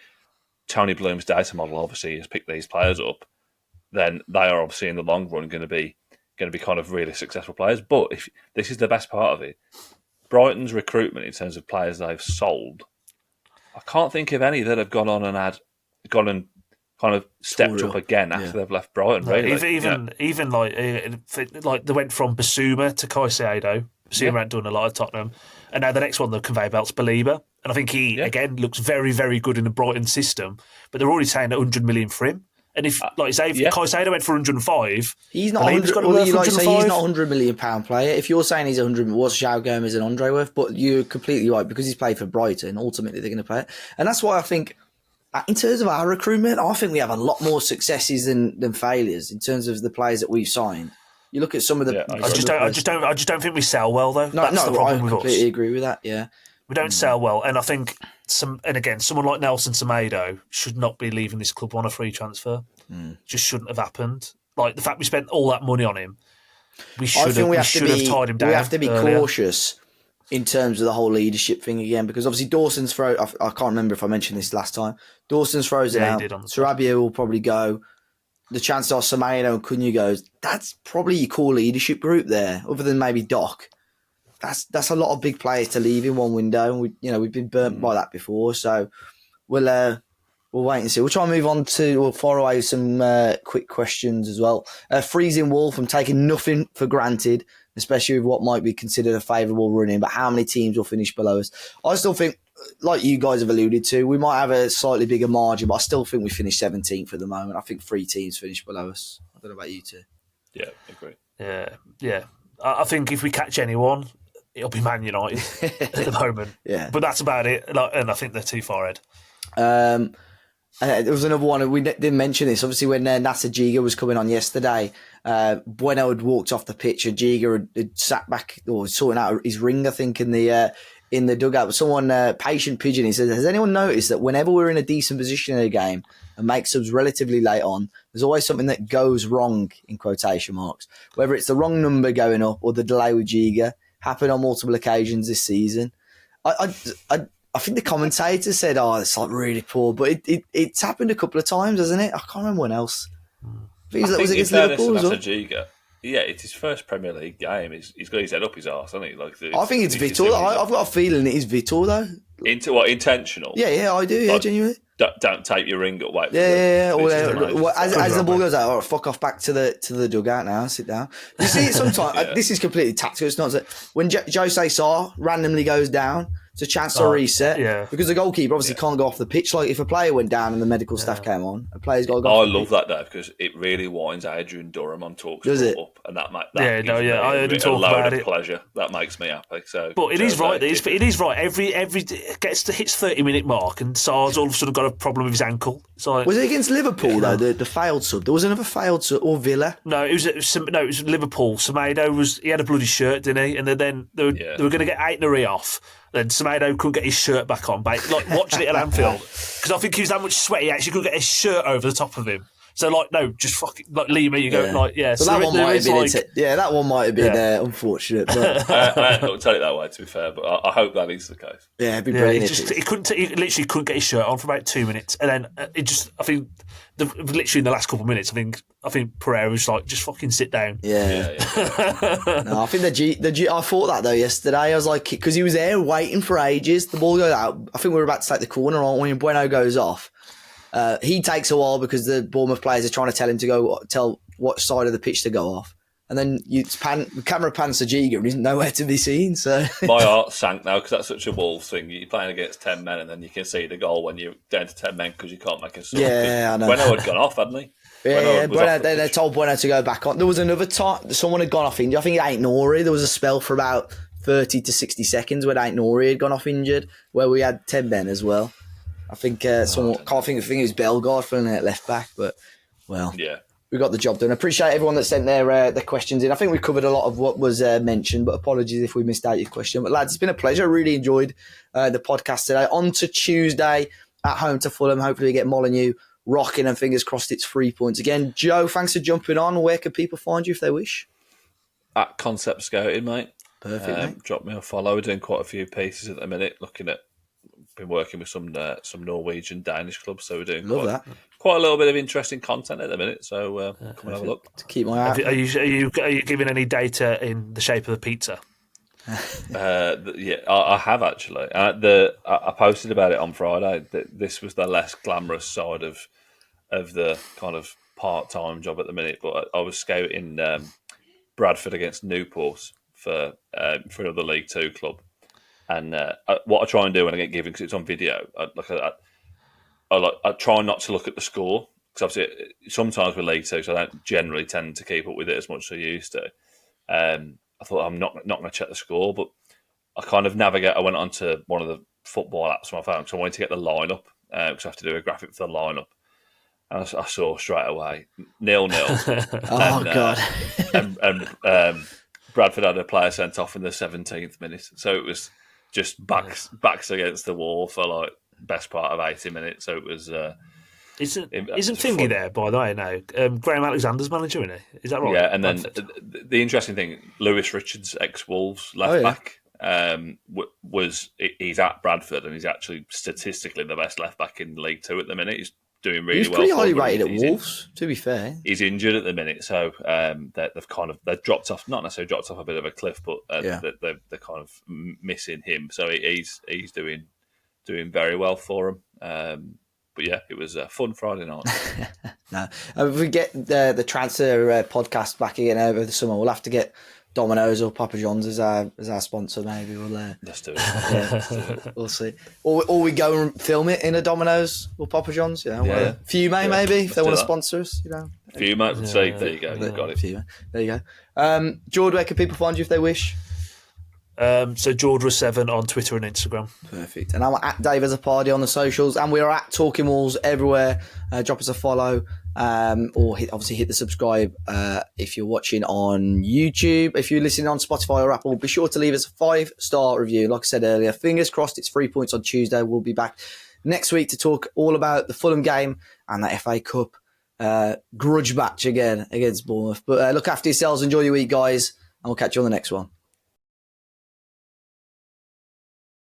Tony Bloom's data model obviously has picked these players up. Then they are obviously in the long run going to be kind of really successful players. But if this is the best part of it, Brighton's recruitment in terms of players they've sold, I can't think of any that have gone and kind of stepped up again after they've left Brighton. No, really, even like they went from Basuma to Caicedo. Basuma hadn't done a lot of Tottenham, and now the next one, the conveyor belt's Belieber, and I think he again looks very, very good in the Brighton system. But they're already saying 100 million for him. And if, like say, if Caicedo went for 105, he's not. He's not £100 million player. If you're saying he's 100, what's João Gomez and Andre worth? But you're completely right, because he's played for Brighton. Ultimately, they're going to play it, and that's why I think, in terms of our recruitment, I think we have a lot more successes than failures in terms of the players that we've signed. You look at some of the. I just don't think we sell well though. That's the problem with us. I completely agree with that. Yeah, we don't sell well, and I think someone like Nelson Semedo should not be leaving this club on a free transfer. Just shouldn't have happened. Like the fact we spent all that money on him, we should have tied him down. We have to be cautious in terms of the whole leadership thing again, because obviously Dawson's throw. I can't remember if I mentioned this last time. Dawson's throws it out. Sarabia will probably go. The chances are Semedo and Cunha goes. That's probably your core leadership group there, other than maybe Doc. That's a lot of big players to leave in one window, and we've been burnt by that before. So we'll wait and see. We'll try and move on to. We'll fire away some quick questions as well. Freezing Wolf. I'm taking nothing for granted, especially with what might be considered a favourable run-in. But how many teams will finish below us? I still think, like you guys have alluded to, we might have a slightly bigger margin, but I still think we finish 17th at the moment. I think 3 teams finish below us. I don't know about you two. Yeah, I agree. Yeah. I think if we catch anyone, it'll be Man United at the moment. Yeah. But that's about it, and I think they're too far ahead. There was another one, we didn't mention this. Obviously, when Nasser Giga was coming on yesterday, Bueno had walked off the pitch and Giga had sat back or sorting out his ring, I think, in the dugout. But someone, Patient Pigeon, he says, has anyone noticed that whenever we're in a decent position in a game and make subs relatively late on, there's always something that goes wrong, in quotation marks, whether it's the wrong number going up or the delay with Giga. Happened on multiple occasions this season. I think the commentator said, it's like really poor, but it's happened a couple of times, hasn't it? I can't remember when else. Was it against Liverpool as well? Giga, yeah, it's his first Premier League game. He's got his head up his arse, hasn't he? I think it's Vitor. I've got a feeling it is Vitor, though. Into what, intentional? Yeah, I do, yeah, genuinely. Don't tape your ring up, wait. Yeah. As the ball goes out, all right, fuck off back to the dugout now, sit down. You see it sometimes, this is completely tactical, it's not when Jose Sarr randomly goes down, it's a chance to reset, because the goalkeeper obviously can't go off the pitch. Like if a player went down and the medical staff came on, a player's got to go off I love that though, because it really winds Adrian Durham on talk up, and that I heard him talk about it. Pleasure. That makes me happy. So, but it is right. It is right. Every hits 30-minute mark, and Sarr's all of a sudden got a problem with his ankle. Like, was it against Liverpool though? The failed sub. There was another failed sub, or Villa. No, it was Liverpool. Semedo he had a bloody shirt, didn't he? And then they were going to get Aitnery off. Then Semedo couldn't get his shirt back on, like watching it at Anfield, because I think he was that much sweaty, he actually couldn't get his shirt over the top of him. So no, just fucking leave me. You go So that one might have been that one might have been unfortunate. But I don't tell it that way, to be fair, but I hope that is the case. Yeah, it'd be brilliant. He literally couldn't get his shirt on for about 2 minutes, and then I think literally in the last couple of minutes, I think Pereira was like, just fucking sit down. Yeah. No, I think I thought that though yesterday. I was like, because he was there waiting for ages. The ball goes out. I think we were about to take the corner, aren't we? And Bueno goes off. He takes a while because the Bournemouth players are trying to tell him to tell what side of the pitch to go off. And then the camera pans to Giga and he's nowhere to be seen. So my heart sank now because that's such a Wolves thing. You're playing against 10 men and then you can see the goal when you're down to 10 men because you can't make a sub. Yeah, I know. Bueno had gone off, hadn't he? Yeah, they told Bueno to go back on. There was another time someone had gone off injured. I think it ain't Nori. There was a spell for about 30 to 60 seconds when ain't Nori had gone off injured where we had 10 men as well. I think someone can't think it was Bellegarde filling it at left back, but we got the job done. I appreciate everyone that sent their questions in. I think we covered a lot of what was mentioned, but apologies if we missed out your question. But lads, it's been a pleasure. I really enjoyed the podcast today. On to Tuesday at home to Fulham. Hopefully we get Molineux rocking and fingers crossed it's 3 points again. Joe, thanks for jumping on. Where can people find you if they wish? At Concept Scouting, mate. Perfect, mate. Drop me a follow. We're doing quite a few pieces at the minute, been working with some Norwegian, Danish clubs, so we're doing quite a little bit of interesting content at the minute. So come and have a look. To keep my eye. Are you giving any data in the shape of the pizza? I have actually. I posted about it on Friday. This was the less glamorous side of the kind of part-time job at the minute. But I was scouting Bradford against Newport for another League Two club. And what I try and do when I get given, because it's on video, I try not to look at the score, because obviously sometimes with League Two, so I don't generally tend to keep up with it as much as I used to. I thought I'm not going to check the score, but I kind of navigate. I went onto one of the football apps on my phone, so I wanted to get the lineup, because I have to do a graphic for the lineup. And I saw straight away 0-0. Oh, God. and Bradford had a player sent off in the 17th minute, so it was just backs against the wall for like best part of 80 minutes. So it was. Isn't Thingy there, by the way, now? Graham Alexander's manager, isn't he? Is that right? Yeah, and then Bradford? the interesting thing, Lewis Richards, ex-Wolves left back, he's at Bradford, and he's actually statistically the best left back in League Two at the minute. He's doing really well. He's pretty highly rated at Wolves, to be fair. He's injured at the minute, so they've dropped off, not necessarily dropped off a bit of a cliff, but they're kind of missing him. So he's doing very well for them. But yeah, it was a fun Friday night. No, if we get the transfer podcast back again over the summer, we'll have to get Domino's or Papa John's as our sponsor. Maybe we'll. Let's do it. Yeah, we'll see. Or we go and film it in a Domino's or Papa John's. Fume maybe if they want to sponsor us. Fume, see, there you go. They've got it. Fume. There you go. Jord, where can people find you if they wish? So Jord7 on Twitter and Instagram. Perfect. And I'm at Dave as a party on the socials, and we are at Talking Walls everywhere. Drop us a follow, or obviously hit the subscribe if you're watching on YouTube. If you're listening on Spotify or Apple, be sure to leave us a 5-star review. Like I said earlier, fingers crossed it's 3 points on Tuesday. We'll be back next week to talk all about the Fulham game and that FA Cup grudge match again against Bournemouth. But look after yourselves, enjoy your week, guys, and we'll catch you on the next one.